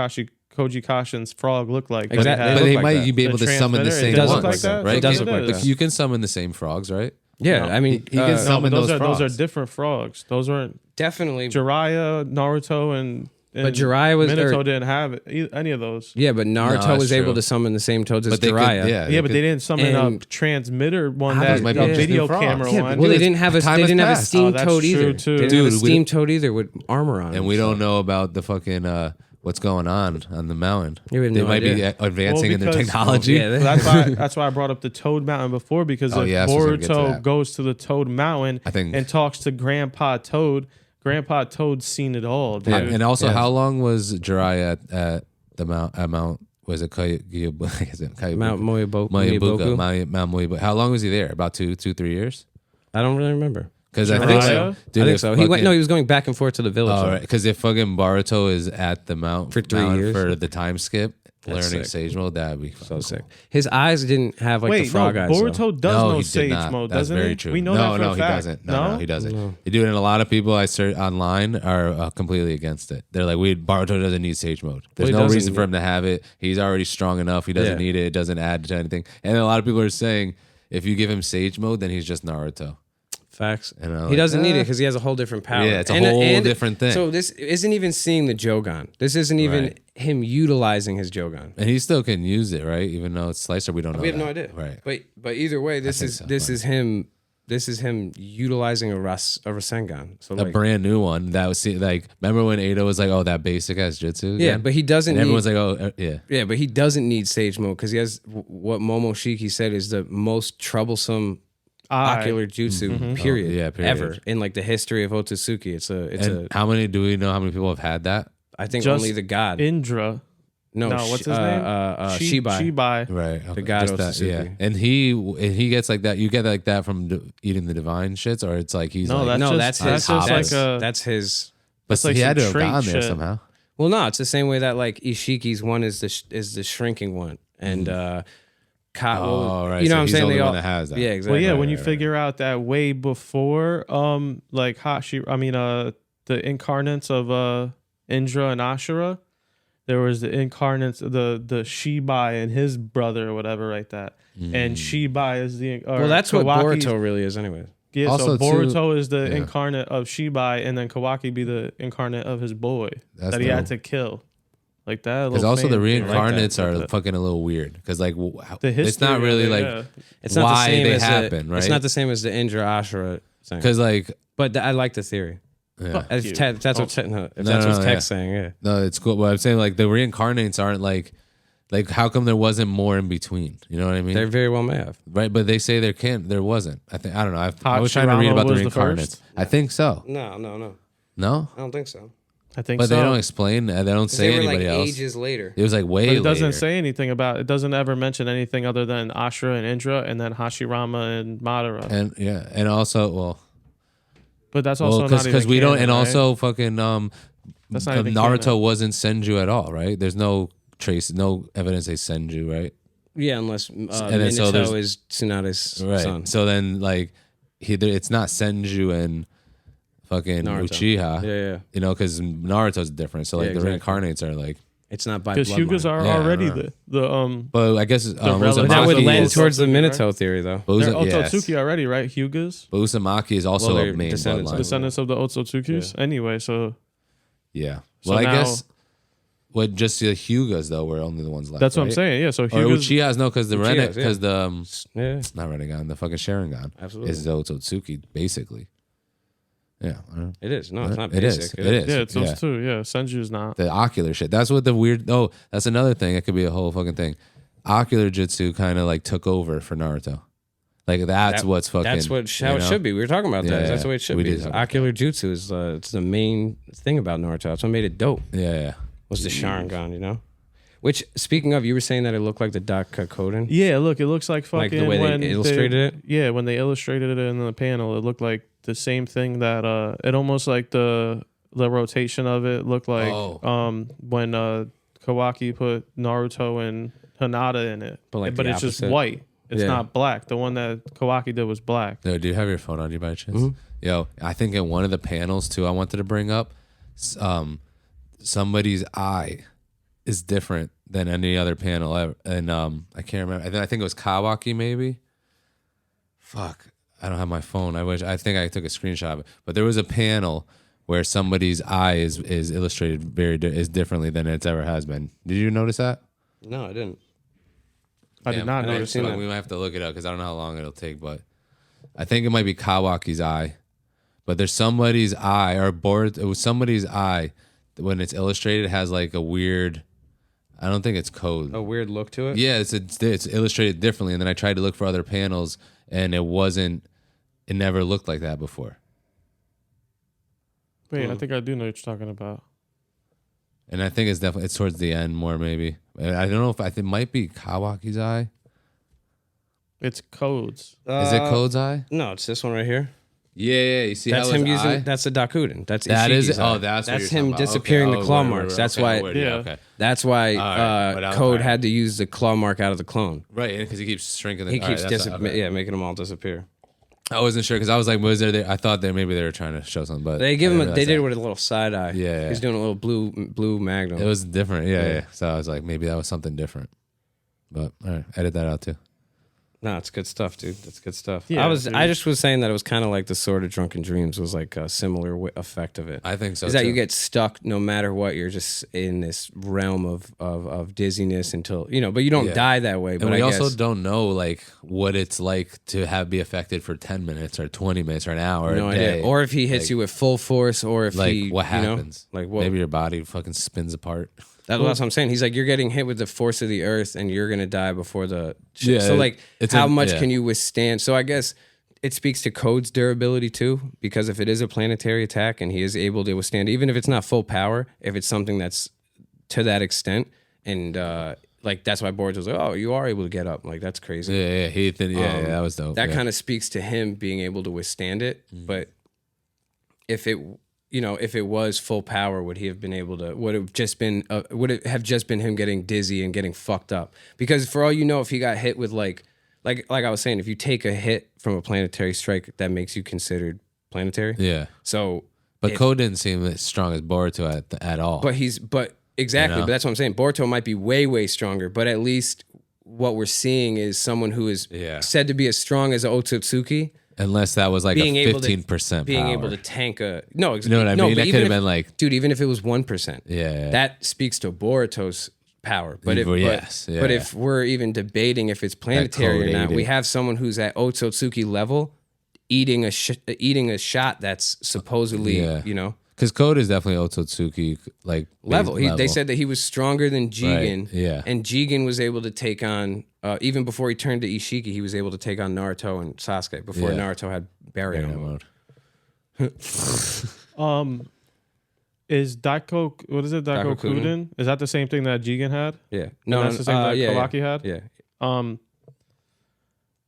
Koji Kashin's frog look like.
Exactly.
But
But
look
they
like
might
that.
be able
The
to summon the
transmitter,
same
it does
ones,
look like that?
right?
It does look
It
like
does.
that.
You can summon the same frogs, right?
Yeah, I mean,
he can
No,
summon
but those are
frogs.
different frogs. Those weren't
definitely.
Jiraiya, Naruto, and
But Jiraiya was-
Minato
or-
didn't have any of those.
Yeah, but Naruto
that's
was able
true.
to summon the same toads as
But they could,
Jiraiya.
Yeah, but they didn't summon a
And-
transmitter one
How
that
does- might be
a
just
video
new frogs.
camera
Yeah,
one.
well, they didn't have a
Time
they
has
didn't have a
passed.
steam
that's
toad
true,
either.
too.
They didn't have a
Dude, we-
steam toad either with armor on.
And we don't know about the fucking what's going on the mountain.
Yeah, we have
they
no
might
idea.
be advancing in their
because-
technology.
Yeah, they-
That's why I brought up the Toad Mountain before, because
Oh,
if
yeah, I was gonna get to
Boruto
that.
goes to the Toad Mountain
I think-
and talks to Grandpa Toad's seen it all. Dude.
And also,
Yeah.
how long was Jiraiya at the Mount? Was it
Mount Moyaboku.
Mount Moyabuka. How long was he there? About 2-3 years?
I don't really remember.
Because I think
Jiraiya?
so. Dude,
I think
if
so. He went.
fucking-
No, he was going back and forth to the village.
Oh,
though.
right. Because if fucking Boruto is at the mount
For 3
mountain
years.
for the time skip,
That's
learning
sick.
Sage Mode, that'd be
So
fucking
sick. His eyes didn't have like the
Wait,
frog
no,
eyes. though.
Boruto does
No,
know
he did
Sage
not.
Mode,
That's
doesn't
very
he?
true.
We know
no,
that for
no,
a
he
fact.
doesn't. No, he doesn't. Dude, and a lot of people I search online are completely against it. They're like, Boruto doesn't need Sage Mode. There's
he
no
doesn't
reason for
need-
him to have it. He's already strong enough. He doesn't
Yeah.
need it. It doesn't add to anything. And a lot of people are saying, if you give him Sage Mode, then he's just Naruto.
Facts.
And I'm
He
like,
doesn't need it because he has a whole different power.
Yeah, it's a whole different thing.
So this isn't even seeing the Jogan. This isn't even
Right.
him utilizing his Jogan.
And he still can use it, right? Even though it's Slicer, we don't know.
We have no
that.
idea.
Right.
But either way, this
think
is
so,
this
but-
is him. This is him utilizing a Rasengan. So
A
like,
brand new one that was like, remember when Ada was like, "Oh, that basic ass jutsu."
yeah,
again?
but he doesn't.
and everyone's
need,
like, "Oh, yeah."
yeah, but he doesn't need Sage Mode because he has what Momoshiki said is the most troublesome ocular jutsu period,
Oh, yeah, period.
ever in like the history of Otsutsuki. It's
And
a
how many do we know? How many people have had that?
I think
Just
only the god.
Indra.
no,
what's his name?
Shibai.
Shibai.
Right. Okay.
The god
Just that,
Otsutsuki.
yeah. And he gets like that. You get like that from eating the divine shits, or it's like he's
No,
like,
No,
that's
that's
just
his.
like
That's,
a.
that's his.
but
that's like
he had to
some
have
trait
gone there
shit.
somehow.
Well, no, it's the same way that like Ishiki's one is the shrinking one, and
Oh, right.
You know
So
what I'm
he's
saying?
the only
They
one
all,
that has that.
Yeah, exactly.
Well, yeah, when you figure out that way before, like the incarnates of Indra and Ashura, there was the incarnates, the Shibai and his brother or whatever, right? That and Shibai is the
Well, that's what
Kawaki's-
Boruto really is, anyways.
Yeah,
Also,
so
too-
Boruto is the
yeah.
incarnate of Shibai, and then Kawaki be the incarnate of his boy
That's
that he had
dope.
to kill, like that.
Because also the reincarnates
like
are
that.
fucking a little weird. Because like
The
it's not
history
really
of it,
like
yeah.
It's not
why
the same
they
as
happen,
the,
right?
It's not the same as the Indra Ashura thing.
Because like
But I like the theory.
yeah.
If
you.
that's what
No,
that's
no,
what
no,
Tech's saying. Yeah.
no, it's cool. But I'm saying like the reincarnates aren't like how come there wasn't more in between? You know what I mean?
They very well may have.
Right, but they say there wasn't. I think I don't know. I was trying to read
Hashirama
about the
was the
reincarnates.
first?
I think so.
No.
No,
I don't think so.
I think
but
so.
they don't explain. They don't say
They were
anybody
like
else.
ages later.
It was like way.
But it doesn't
later.
say anything about. It doesn't ever mention anything other than Ashura and Indra, and then Hashirama and Madara.
And yeah, and also
But that's also not
because
even
we don't,
canon,
and
right?
also fucking
That's not even
Naruto
canon.
wasn't Senju at all, right? There's no trace, no evidence they Senju, right?
Yeah, unless
then so there's-
Minato is Tsunade's
Right.
son.
So then like it's not Senju and fucking
Naruto.
Uchiha.
Yeah.
You know, because Naruto's different. So like
Yeah,
the
exactly.
reincarnates are like.
It's not by
because Hyugas
bloodline.
are
Yeah, I
already
don't know.
the
But I guess
relative-
But that would
Uzumaki
lend
is-
towards the
right?
Minato theory, though.
they're
Yes.
Otsutsuki already, right? Hyugas,
But Uzumaki is also
Well,
a
they're
main
descendants
bloodline.
of-
descendants of the Otsutsukis. Anyway, so
Yeah.
So
Well, I
now-
guess what just the Hyugas though were only the ones left.
that's what I'm
right?
saying. Yeah, so
Or
Hyugas.
Uchihas, no, because the
Uchihas,
Renek,
yeah.
because the
Yeah.
not Renegon, the fucking Sharingan
Absolutely.
is the Otsutsuki basically. Yeah, I don't know.
It is. No, it's not
It is.
basic.
It is.
yeah, it's those two. Yeah, Senju's not.
The ocular shit. That's what the weird. Oh, that's another thing. It could be a whole fucking thing. Ocular jutsu kind of like took over for Naruto. Like that's what's fucking.
That's what how
you
it
know?
should be. We were talking about that.
Yeah,
That's the way it should
we
be.
did talk about
Ocular jutsu is it's the main thing about Naruto. That's what made it dope.
Yeah.
Was the Sharingan, you know? Which, speaking of, you were saying that it looked like the Daikakoden.
Yeah, look, it looks like fucking
Like the way
when
they illustrated it?
Yeah, when they illustrated it in the panel, it looked like the same thing that it almost like the rotation of it looked like when Kawaki put Naruto and Hinata in it.
But like
but
the
it's just
opposite.
white. It's
Yeah.
not black. The one that Kawaki did was black.
No, do you have your phone on you by chance?
Mm-hmm.
Yo, I think in one of the panels too, I wanted to bring up, somebody's eye is different than any other panel ever. And I can't remember. I think it was Kawaki maybe. Fuck, I don't have my phone. I think I took a screenshot of it. But there was a panel where somebody's eye is illustrated is differently than it's ever has been. Did you notice that?
No, I didn't.
I did not notice
that.
that.
We might have to look it up because I don't know how long it'll take. But I think it might be Kawaki's eye. But there's somebody's eye it was somebody's eye when it's illustrated. It has like a weird. I don't think it's code.
A weird look to it.
Yeah, it's illustrated differently. And then I tried to look for other panels, and it wasn't. It never looked like that before.
Wait, I think I do know what you're talking about.
And I think it's towards the end more maybe. I don't know if it might be Kawaki's eye.
It's Codes.
Is it Code's eye?
No, it's this one right here.
Yeah. You see
That's
how
him
his
using.
eye?
That's a Dakuden. That's
That is
Ishiki's
it.
eye.
Oh, that's what you're
him
talking about.
disappearing
Okay.
the claw
Word,
marks.
word,
That's
okay,
why.
word,
Yeah.
Okay.
That's why
right,
Code
right.
had to use the claw mark out of the clone.
Right, because he keeps shrinking.
He keeps
disappearing.
making them all disappear.
I wasn't sure because I was like, was there? I thought that maybe they were trying to show something, but
They give him.
I
They did it
didn't
with a little side eye.
Yeah.
He's doing a little blue magnum.
realize that. It was different. Yeah. So I was like, maybe that was something different. But all right, edit that out too.
No, it's good stuff, dude. That's good stuff.
Yeah,
I just was saying that it was kind of like the Sword of Drunken Dreams was like a similar effect of it.
I think so.
Is that
too.
you get stuck no matter what. You're just in this realm of dizziness until but you don't
Yeah.
die that way.
And
But
we
I
also
guess,
don't know like what it's like to be affected for 10 minutes or 20 minutes or an hour.
no
or a day.
idea. Or if he hits
Like-
you with full force, or if
like
he
what happens?
like what?
Maybe your body fucking spins apart.
That's what I'm saying. He's like, you're getting hit with the force of the earth, and you're gonna die before the.
Yeah,
So like,
it's
how
a-
much
yeah.
can you withstand? So I guess it speaks to Code's durability too, because if it is a planetary attack and he is able to withstand, even if it's not full power, if it's something that's to that extent, and like that's why Boruto was like, oh, you are able to get up. Like that's crazy.
Yeah. That was dope.
That
yeah.
kind of speaks to him being able to withstand it. But if it was full power, would he have been able to? Would it have just been him getting dizzy and getting fucked up? Because for all you know, if he got hit with like I was saying, if you take a hit from a planetary strike, that makes you considered planetary.
Yeah.
So,
But Code didn't seem as strong as Boruto at all.
but exactly.
You know?
But that's what I'm saying. Boruto might be way stronger, but at least what we're seeing is someone who is
Yeah.
said to be as strong as Otsutsuki.
Unless that was like
Being
a
able to-
15%
Being
power.
able to tank a
You know what I mean?
but
That
even
could have
if-
been like,
dude, even if it was 1%,
yeah.
that speaks to Boruto's power. But
Well, yes, yeah.
but if we're even debating if it's planetary or
Code
not,
ate
we
it.
have someone who's at Otsutsuki level eating a shot that's supposedly
Yeah. Because Code is definitely Otsutsuki like
level.
level.
They said that he was stronger than Jigen.
Right, yeah.
And Jigen was able to take on even before he turned to Ishiki, he was able to take on Naruto and Sasuke before
Yeah.
Naruto had barrier
Yeah,
mode.
Is Daiko, what is it? Daiko
Dakokuden?
Kuden? Is that the same thing that Jigen had?
Yeah.
No, that's the same that
yeah,
Kawaki had?
Yeah.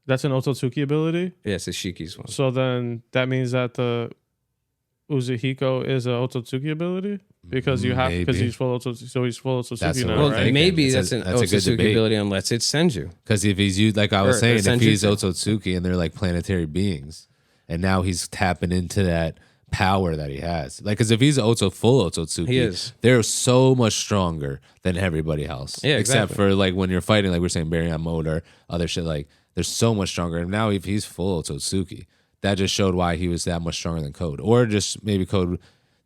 That's an Otsutsuki ability.
Yeah, it's Ishiki's one.
So then that means that the Uzuhiko is a Otsutsuki ability because
Maybe.
he's full Otsutsuki. So he's full
That's
Otsutsuki
what
now,
I'm
Well,
right?
thinking.
maybe
It's
that's an
a good
Otsutsuki
debate.
ability unless it's Senju.
Because if he's used, like I was
Or
saying, if he's
Senjutsu.
Otsutsuki and they're like planetary beings, and now he's tapping into that power that he has. Like, because if he's full Otsutsuki,
He is.
they're so much stronger than everybody else.
Yeah,
except
exactly.
for like when you're fighting, like we're saying, baryon mode or other shit. Like, they're so much stronger. And now if he's full Otsutsuki, that just showed why he was that much stronger than Code, or just maybe Code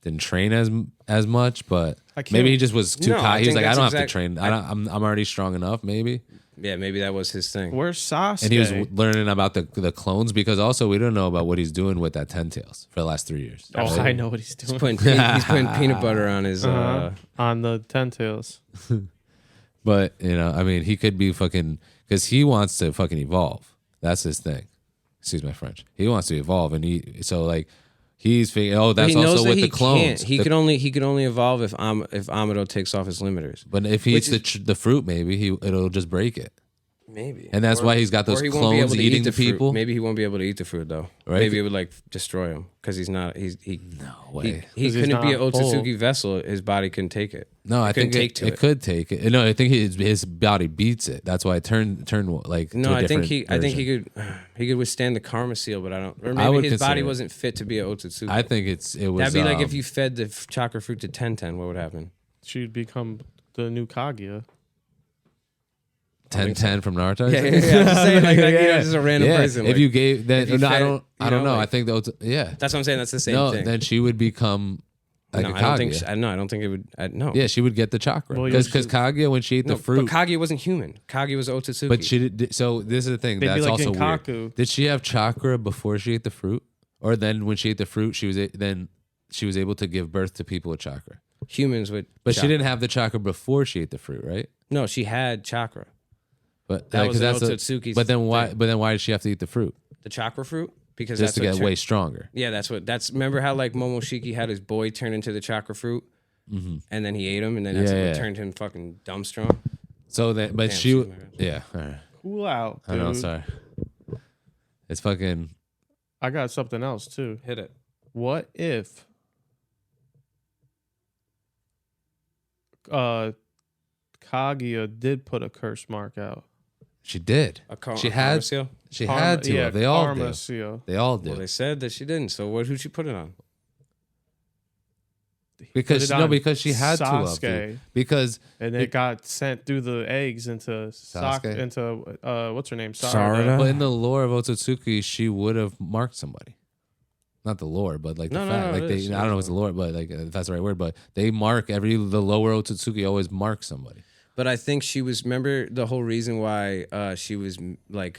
didn't train as much, but maybe he just was too
No, I
cocky. He was
think
like, I don't
that's
have to train. I'm already strong enough, maybe.
Yeah, maybe that was his thing.
Where's Sasuke?
And he was learning about the clones because also we don't know about what he's doing with that 10 tails for the last 3 years.
Oh,
Right?
I know what he's doing.
He's putting peanut butter on his.
On the 10 tails.
But, I mean, he could be fucking, because he wants to fucking evolve. That's his thing. Excuse my French. He wants to evolve. And he's figuring, that's
he knows
also
that
with
he
the clones.
can't. He could only evolve if Amado takes off his limiters.
But if he eats the fruit, maybe it'll just break it.
Maybe.
And that's why he's got those
Or he won't be able
clones
to
eating
eat
the
fruit.
people.
Maybe he won't be able to eat the fruit though.
Right.
Maybe it would like destroy him because he's not. He
No way.
he
'Cause he's
couldn't be an
not
Otsutsuki vessel. His body couldn't take it.
No, I
couldn't
think it could take it. No, I think his body beats it. That's why it turned like.
No,
to a
I think
different version.
he could withstand the karma seal, but I don't. Or
I would
maybe his body
consider it.
wasn't fit to be an Otsutsuki.
I think it was.
That'd be like if you fed the chakra fruit to Tenten. What would happen?
She'd become the new Kaguya.
10-10 from Naruto.
Yeah, I'm just saying, like, you know, just a random person.
If
like,
you gave, then
if you
no,
fed-
I don't
you know,
know. I
like-
think yeah.
That's what I'm saying. That's the same
No,
thing.
then she would become like
no,
a
I don't think.
Kaguya.
No, I don't think it would. No.
Yeah, she would get the chakra
Well,
because
you're-
Kaguya when she ate
No,
the fruit,
but Kaguya wasn't human. Kaguya was Otsutsuki.
but she did. So this is the thing.
They'd be
That's
like
also
Genkaku.
weird. Did she have chakra before she ate the fruit, or then when she ate the fruit, she was able to give birth to people with chakra?
humans would.
But she didn't have the chakra before she ate the fruit, right?
No, she had chakra.
But
That
like,
was
'cause
an
that's
Otsutsuki's
But then why?
thing.
But then why did she have to eat the fruit?
The chakra fruit because
Just to
that's
get
what
way stronger.
Yeah, that's remember how like Momoshiki had his boy turn into the chakra fruit, and then he ate him, and then that's
Yeah,
what
yeah.
turned him fucking dumb strong.
So then, but
Damn,
she,
excuse me.
yeah. All right.
Cool out, dude.
I know. Sorry. It's fucking.
I got something else too.
Hit it.
What if Kaguya did put a curse mark out?
She did. She had.
seal?
She had to.
Yeah,
They all
karma
do.
seal.
They all
Well,
do.
they said that she didn't. So who'd she put it on?
Because
Put it
no,
on
because she had to have.
Sasuke.
Dude. Because
And it got sent through the eggs into
Sasuke?
into what's her name?
Sarada?
but in the lore of Otsutsuki, she would have marked somebody. Not the lore, but like the
No, no,
fact.
no,
like
it
they,
is.
I don't know if it's the lore, but like if that's the right word. But they mark the lower Otsutsuki always marks somebody.
But I think she was. Remember the whole reason why she was like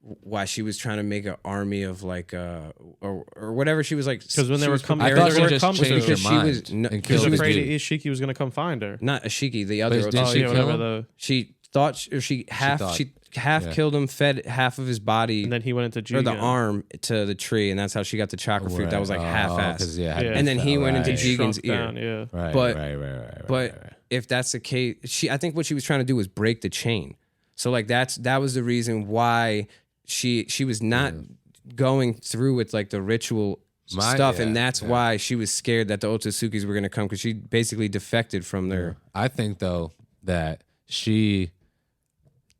why she was trying to make an army of like or whatever she was like.
Because when they
she
were
was
coming,
I
preparing
thought
they
she
were
just
coming
changed
to
her
because
her.
she
mind
was
and
no,
She
killed
was
the
afraid
dude.
Ishiki was gonna come find her.
not Ashiki, the other.
But did
Otsutsuki.
she kill him?
whatever.
She thought she
thought.
half
Yeah.
killed him, fed half of his body
And then he went into
or the
Jigen.
arm to the tree, and that's how she got the chakra fruit. That was like half-assed.
Yeah,
Yeah.
And then he went into
right.
Jigen's
Shrunk
ear.
down, yeah.
Right,
but-
right.
But if that's the case, I think what she was trying to do was break the chain. So like that was the reason why she was not going through with like the ritual stuff, and that's why she was scared that the Otsutsukis were going to come because she basically defected from their.
I think though that she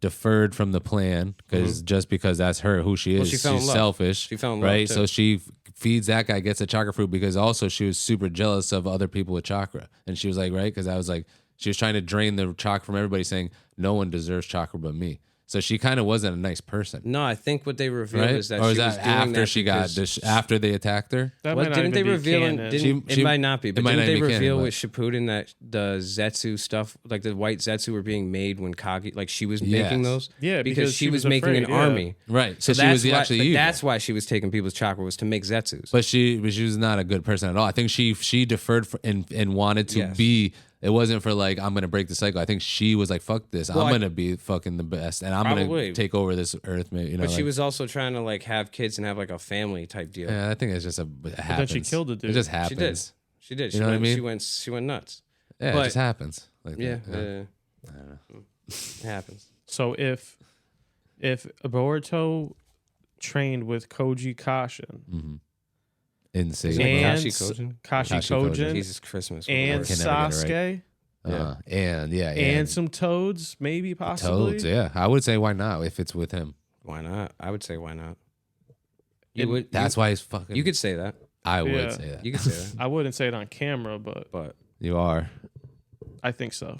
deferred from the plan because just because that's who she is,
she fell in
she's
love.
selfish.
She fell in love,
right?
too.
So she feeds that guy, gets a chakra fruit because also she was super jealous of other people with chakra, and she was like, right, because I was like, she was trying to drain the chakra from everybody, saying no one deserves chakra but me. So she kind of wasn't a nice person.
No, I think what they revealed
Right?
is that
Or
she
was
was
that
doing
after
that
she got
because-
after they attacked her?
That
What
might not
didn't they
even be
reveal?
canon.
It might not be, but
might
didn't
not
they
be canon,
reveal
but-
with Shippuden that the Zetsu stuff, like the white Zetsu, were being made when Kage, like she was making
Yes.
those?
Yeah,
because
because
she
she
was
was
making an
afraid, yeah.
army.
Right. So
So
she was
that's why,
actually
but
evil.
that's why she was taking people's chakra was to make Zetsus.
But she was not a good person at all. I think she deferred and wanted to
Yes.
be. It wasn't for like I'm gonna break the cycle. I think she was like fuck this.
Well,
I'm gonna be fucking the best, and I'm
Probably.
gonna take over this earth. Maybe you know.
But she
like-
was also trying to like have kids and have like a family type deal.
Yeah, I think it's just it happens.
then she killed the dude.
It just
She
happens.
did. She did. She
You know what I
went,
mean?
She went nuts.
Yeah,
But-
it just happens. Like
Yeah.
that.
It happens.
So if Boruto trained with Koji Kashin
Insane.
Like
and
Kashi Kojin?
Kashi
Kashi Kojin.
Kojin
Jesus Christmas.
and
Can never get it
Sasuke
And
and some Toads, maybe possibly.
Toads. Yeah, I would say why not if it's with him.
Why not? I would say why not.
That's why he's fucking.
You could say that.
I would
Yeah.
say that.
You could say that.
I wouldn't say it on camera, but
But
You are.
I think so.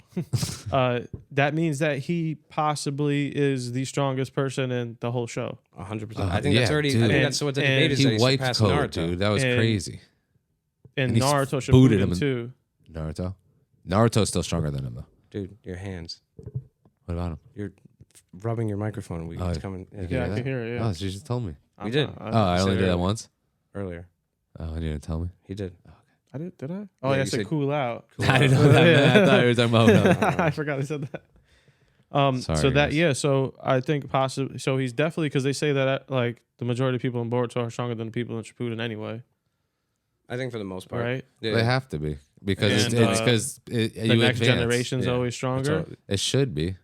That means that he possibly is the strongest person in the whole show.
100%. I think that's
yeah,
already. I
dude.
think that's what the
And
debate is.
He
that
wiped
surpassed
Code,
Naruto.
dude. That was
And-
crazy.
And
And he
Naruto should
booted
boot
him
him
in-
too.
Naruto's still stronger than him though.
Dude, your hands.
What about him?
You're rubbing your microphone. It's coming.
You
Yeah,
hear
I
that?
can hear it. Yeah.
Oh, she just told me.
We did.
Oh, I only did that once.
Earlier.
Oh, you didn't tell me.
He did.
I did. Did I?
Yeah,
Oh, yeah, I
you
said
said-
cool out.
I didn't know that. Man. I thought you were talking about. No.
I forgot I said that.
Sorry,
So that
guys.
yeah. So I think possibly. So he's definitely because they say that like the majority of people in Boruto are stronger than the people in Shippuden anyway,
I think for the most part.
right?
Yeah.
They have to be because
And,
it's because
The
you
next
advance.
generation's
Yeah.
always stronger.
It should be.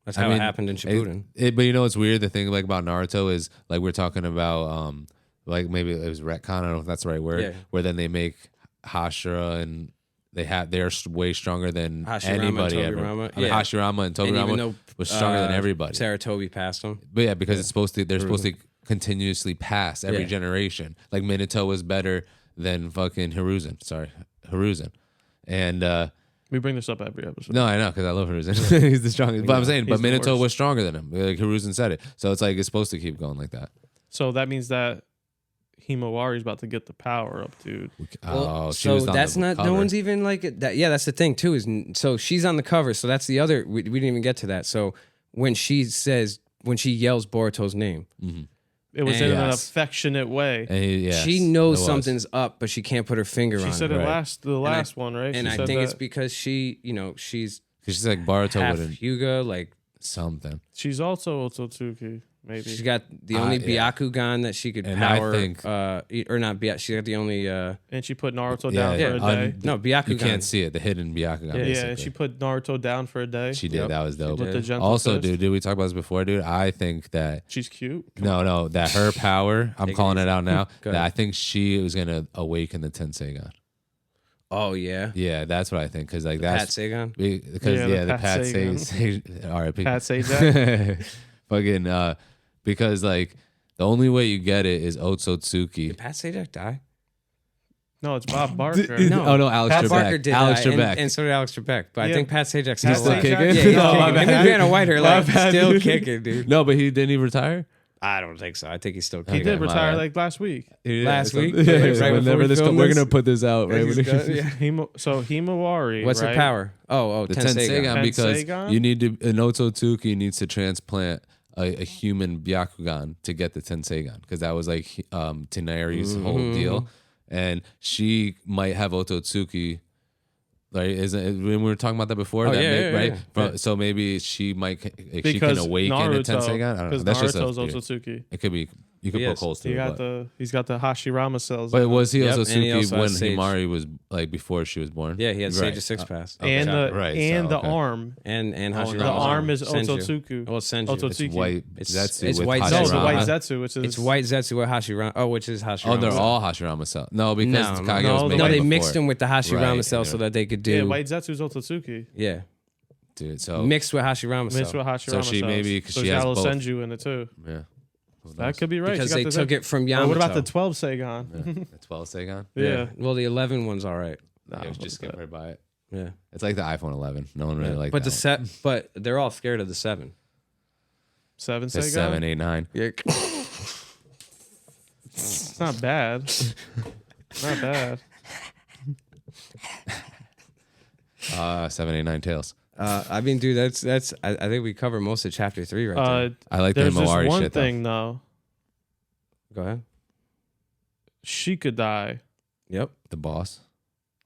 That's
I
how
mean,
it happened in Shippuden.
But you know what's weird? The thing like about Naruto is like we're talking about like maybe it was retcon. I don't know if that's the right word.
Yeah.
Where then they make Hashira and they're way stronger than
Hashirama
anybody
and
ever.
Tobirama,
I mean,
yeah.
Hashirama and
And even
Tobirama
though
was stronger than everybody.
Saratobi passed him.
But yeah, because it's supposed to. They're supposed to continuously pass every
Yeah.
generation. Like Minato was better than fucking Hiruzen. Sorry, Hiruzen, and
We bring this up every episode.
No, I know because I love Hiruzen. He's the strongest. But I'm saying, but
He's the
Minato
worst.
was stronger than him. Like Hiruzen said it, so it's like it's supposed to keep going like that.
So that means that Himawari's about to get the power up, dude.
Oh, she
so
was on
that's
the
not.
cover.
No one's even like that. Yeah, that's the thing too. So she's on the cover. So that's the other. We didn't even get to that. So when she yells Boruto's name,
It was
And
in an
yes.
affectionate way.
And
she knows
it was.
something's up, but she can't put her finger on
She said
it.
it
Right.
the last one, right?
And
She
I
said
think it's
that
because she, she's
Because she's like Boruto
half
wouldn't
Hyuga. Like
something.
she's also Otsutsuki, maybe.
she's got the only
yeah.
Byakugan that she could
And I
power.
think-
Or not Byakugan. She got the only.
And she put Naruto
Yeah,
down for a day.
No, Byakugan.
You can't see it. The hidden Byakugan.
Yeah,
basically.
and she put Naruto down for a day.
She did.
Yep.
That was dope.
With the gentle
Also,
fist.
dude, did we talk about this before, dude? I think that
She's cute.
no, that her power. I'm
Take it
calling it
easy.
out now.
Go
That
ahead.
I think she was gonna awaken the Tenseigan.
Oh yeah.
Yeah, that's what I think. Because like
Pat
that's
Sagan.
because
Yeah, the
the
Pat
Pat say all right,
Pat Sajak.
fucking because like the only way you get it is Otsutsuki.
Did Pat Sajak die?
No, it's Bob Barker.
No.
Oh no, Alex
Pat
Trebek.
Barker did
Alex
die,
Trebek.
and so did Alex Trebek. But I
Yeah.
think Pat Sajak's
Pat
still alive.
Sajak?
Yeah, he's
No,
kicking.
my
Him and
bad.
Vanna White are like
My bad,
still
dude.
kicking, dude.
No, but he didn't even retire.
I don't think so. I think he's still
He
kicking.
did
my
retire
bad.
like last week.
Last week?
Yeah,
Right
so
before
whenever
we
this
film
we're
this?
gonna put this out right when
He's got- yeah.
So Himawari.
What's
right?
her power? Oh,
the
Tenseigan.
Tenseigan because
Tenseigan?
you need to an Otsutsuki needs to transplant a human Byakugan to get the Tenseigan because that was like Tenari's whole deal, and she might have Otsutsuki. Right? Isn't when we were talking about that before?
Oh,
that
yeah,
right?
yeah.
From- So maybe she might she
Because
can awaken a
Naruto.
Tenseigan. I don't know.
Because
That's just
Naruto's
a,
Otsutsuki.
it could be. You could
Yes.
poke holes through it.
He's got the Hashirama cells.
But was he
Yep,
also
and he
Otsutsuki
also
when
has Sage.
Himari was like before she was born?
Yeah, he had
Right.
Sage of Six Pass.
and the
Right,
and
so,
the
okay.
arm.
And Hashirama.
The arm is
Senju.
Otsutsuki.
Well, it's Senju.
Otsutsuki.
It's white.
It's-
Zetsu
it's
with
white
No,
Zetsu.
the white
Hashirama.
Zetsu, which is
It's white Zetsu with Hashirama. Oh, which is Hashirama.
Oh, they're all Hashirama cell. No, because
No,
Kage
no,
was
no,
making
No,
it
they
before.
mixed them with the Hashirama
Right,
cell
yeah.
so that they could do.
Yeah, white Zetsu's Otsutsuki.
Yeah.
Dude, so
Mixed with Hashirama
Mixed
cell.
with Hashirama
So she
cells.
maybe- 'cause
so
she
she's
has
got a
both.
Senju in it too.
yeah.
That could be right.
Because
She got
they
the
took
Zen-
it from
Or
Yamato.
what about the 12 Seigan?
The 12 Seigan?
Yeah.
Well, the 11 one's all right.
Yeah, just skip right by it.
Yeah.
It's like the iPhone 11. No one really liked
But
that
the set, but they're all scared of the 7.
7
one. The
Seigan?
7, 8, 9.
Yeah.
It's not bad. Not bad.
7, 8, 9 tails.
I mean, dude, that's. I think we cover most of chapter 3 right there.
I like the
There's just
Himawari
one
shit
thing though.
Go ahead.
Shikadai
Yep.
though. The boss.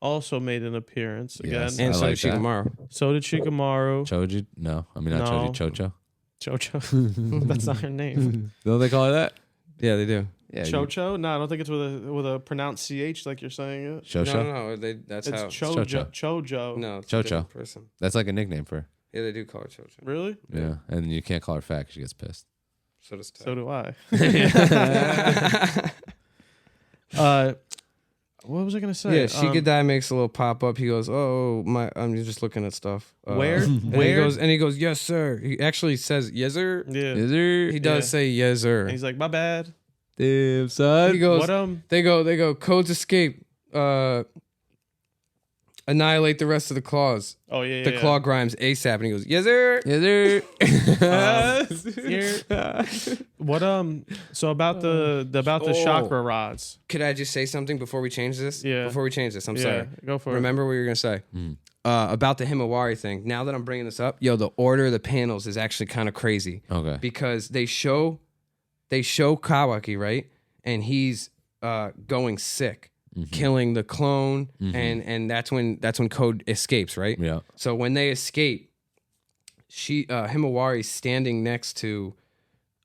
also made an appearance again.
Yes.
And
I
so
like
did
that.
Shikamaru.
So did Shikamaru.
Choji? No. I mean, not
No.
Choji. Chocho.
Chocho. That's not her name.
Don't they call it that?
Yeah, they do.
Yeah.
Chocho? No, I don't think it's with a pronounced CH like you're saying it.
Chocho?
No, that's
It's
how.
Chojo. Chojo.
No, it's
Chocho.
a different person.
That's like a nickname for her.
Yeah, they do call it Chocho.
Really?
Yeah. And you can't call her fat 'cause she gets pissed.
So does
So do I.
Yeah,
What was I gonna say?
Shikadai makes a little pop up. He goes, "Oh my, I'm just looking at stuff."
Where?
And
Where?
he goes, "Yes, sir." He actually says, "Yes, sir."
Yeah.
Is there?
He does
Yeah.
say, "Yes, sir."
And he's like, my bad.
Damn, son.
He goes,
What
They go. Codes escape. Annihilate the rest of the claws.
Oh yeah.
The claw grimes ASAP, and he goes, "Yes, sir."
Is there?
Here. What So about the
Oh.
chakra rods.
Could I just say something before we change this?
Yeah.
Before we change this, I'm
Yeah.
sorry.
Go for
Remember what you were gonna say about the Himawari thing. Now that I'm bringing this up, the order of the panels is actually kind of crazy
Okay.
because they show Kawaki, right, and he's going sick, killing the clone, and that's when Code escapes, right?
Yeah.
So when they escape, Himawari's standing next to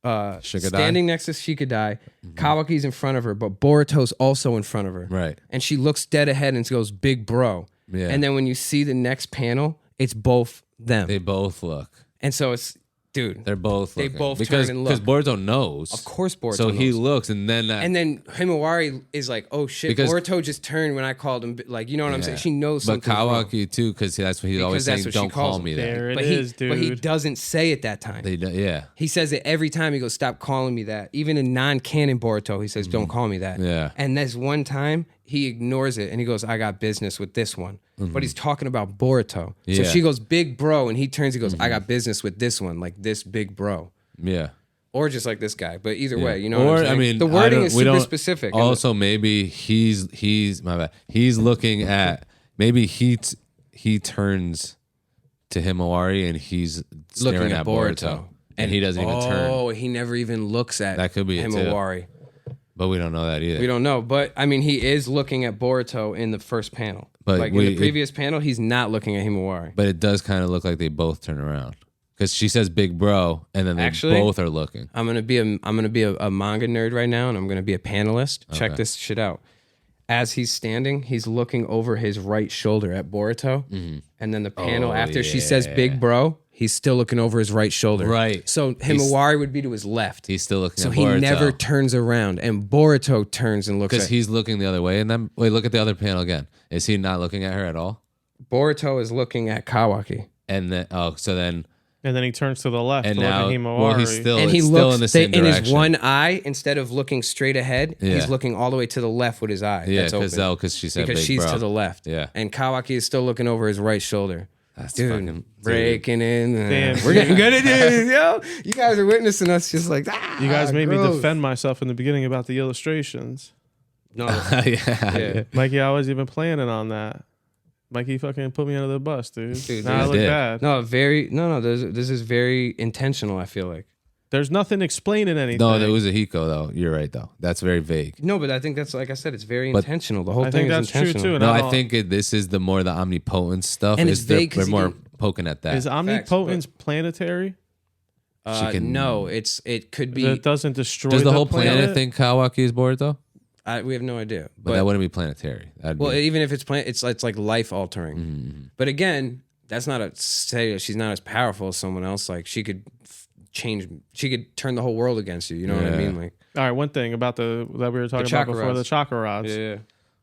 Shikadai. Kawaki's in front of her, but Boruto's also in front of her.
Right.
And she looks dead ahead and goes, "Big bro."
Yeah.
And then when you see the next panel, it's both them.
They both look.
And so it's, dude,
They're both
They
looking.
both
because
turn and look.
Boruto knows.
of course Boruto
So he
knows.
looks and then
And then Himawari is like, "Oh shit,
Because-
Boruto just turned when I called him." Like, you know what I'm saying? She knows
But
something.
Kawaki too, because that's what he's always
Because that's
saying.
what she
Don't
calls
call
him.
me that.
There it is, dude.
But he doesn't say it that time.
Yeah.
He says it every time. He goes, "Stop calling me that." Even in non-canon Boruto, he says, "Don't call me that."
Yeah.
And there's one time he ignores it and he goes, I got business with this one. But he's talking about Boruto. So
Yeah.
she goes, big bro. And he turns, he goes, I got business with this one, like this big bro.
Yeah.
Or just like this guy. But either
Yeah.
way, you know what I'm saying?
I mean,
the wording is super specific.
Also, maybe he's my bad. He's looking at maybe he turns to Himawari and he's staring
looking
at Boruto, and he doesn't even turn.
Oh, he never even looks at
That could be it, too.
Himawari.
But we don't know that either.
We don't know. But I mean, he is looking at Boruto in the first panel.
But
like in the previous panel, he's not looking at Himawari.
But it does kind of look like they both turn around because she says "big bro," and then they
Actually,
both are looking.
I'm gonna be a manga nerd right now, and I'm gonna be a panelist. Check this shit out. As he's standing, he's looking over his right shoulder at Boruto, and then the panel after she says "big bro," he's still looking over his right shoulder.
Right.
So Himawari would be to his left.
He's still looking.
So
at
he
Boruto.
never turns around, and Boruto turns and looks
because
at.
he's looking the other way. And then wait, look at the other panel again. Is he not looking at her at all?
Boruto is looking at Kawaki.
And then so then
And then he turns to the left
and
to
now
look at Himawari.
well, he's still
And he
it's still
looks
in the same
in
direction.
his one eye, instead of looking straight ahead,
Yeah.
he's looking all the way to the left with his eye.
Yeah,
that's open.
because she said
Because
big
she's
bro.
to the left.
Yeah.
And Kawaki is still looking over his right shoulder.
That's
Dude,
fucking
breaking in.
Damn,
We're getting good at it, yo. You guys are witnessing us just like,
You guys made me
gross.
defend myself in the beginning about the illustrations.
No,
yeah.
Mikey, I was even planning on that. Mikey fucking put me under the bus, dude.
Dude,
Now I
you
look
did.
bad.
This is very intentional, I feel like.
There's nothing explaining anything.
No, that was a Hiko though. You're right though. That's very vague.
No, but I think that's, like I said, it's very
But-
intentional. The whole
I
thing
think
is
that's true
intentional.
too. And
No,
I
I
don't-
think this is the more the omnipotent stuff.
And
is
it's vague 'cause
they're
he
more
didn't-
poking at that.
Is omnipotence planetary?
She can-
No, it could be.
That doesn't destroy.
Does the whole
planet
planet think Kawaki is Boruto?
We have no idea.
But that wouldn't be planetary. That'd
Well,
be,
even if it's it's like life altering. But again, that's not a say that she's not as powerful as someone else. Like she could change. She could turn the whole world against you. You know what I
Yeah.
mean? Like
All right, one thing about that we were talking about
chakra
before,
rods.
the chakra rods.
yeah.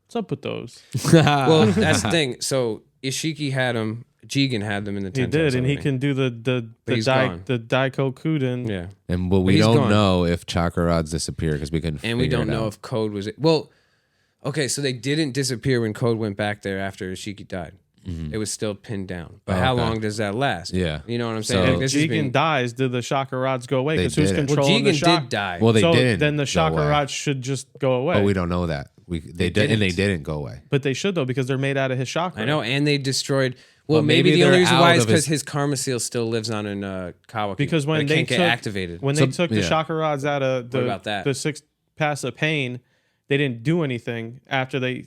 What's up with those?
Well, that's the thing. So Ishiki had them. Jigen had them in the.
He
10
did,
times
and he
already.
can do the
he's gone.
Daiko Kuden.
Yeah.
and we
he's
don't
gone.
know if chakra rods disappear because we can.
And we
figure
don't
it
know
out.
if Code was well. Okay, so they didn't disappear when Code went back there after Ishiki died. It was still pinned down. But
Oh,
how
okay.
long does that last?
Yeah.
You know what I'm
So-
saying?
If
Like, this has
Jigen
been-
dies, did the chakra rods go away?
They
Because who's
didn't.
Well,
controlling the
Jigen
chakra?
did die.
Well, they
so
didn't.
then the
go
chakra
away.
rods should just go away.
But we don't know that. They did, and they didn't go away.
But they should though, because they're made out of his chakra.
I know, and they destroyed. Well,
Well,
maybe
maybe
the only
they're
reason why
out
is
of
because
his-
his karma seal still lives on in Kawaki.
Because
but
when
it
they
can't
took
get activated.
when
So-
they took the
yeah.
chakra rods out of
What about that?
the six pass of pain, they didn't do anything after they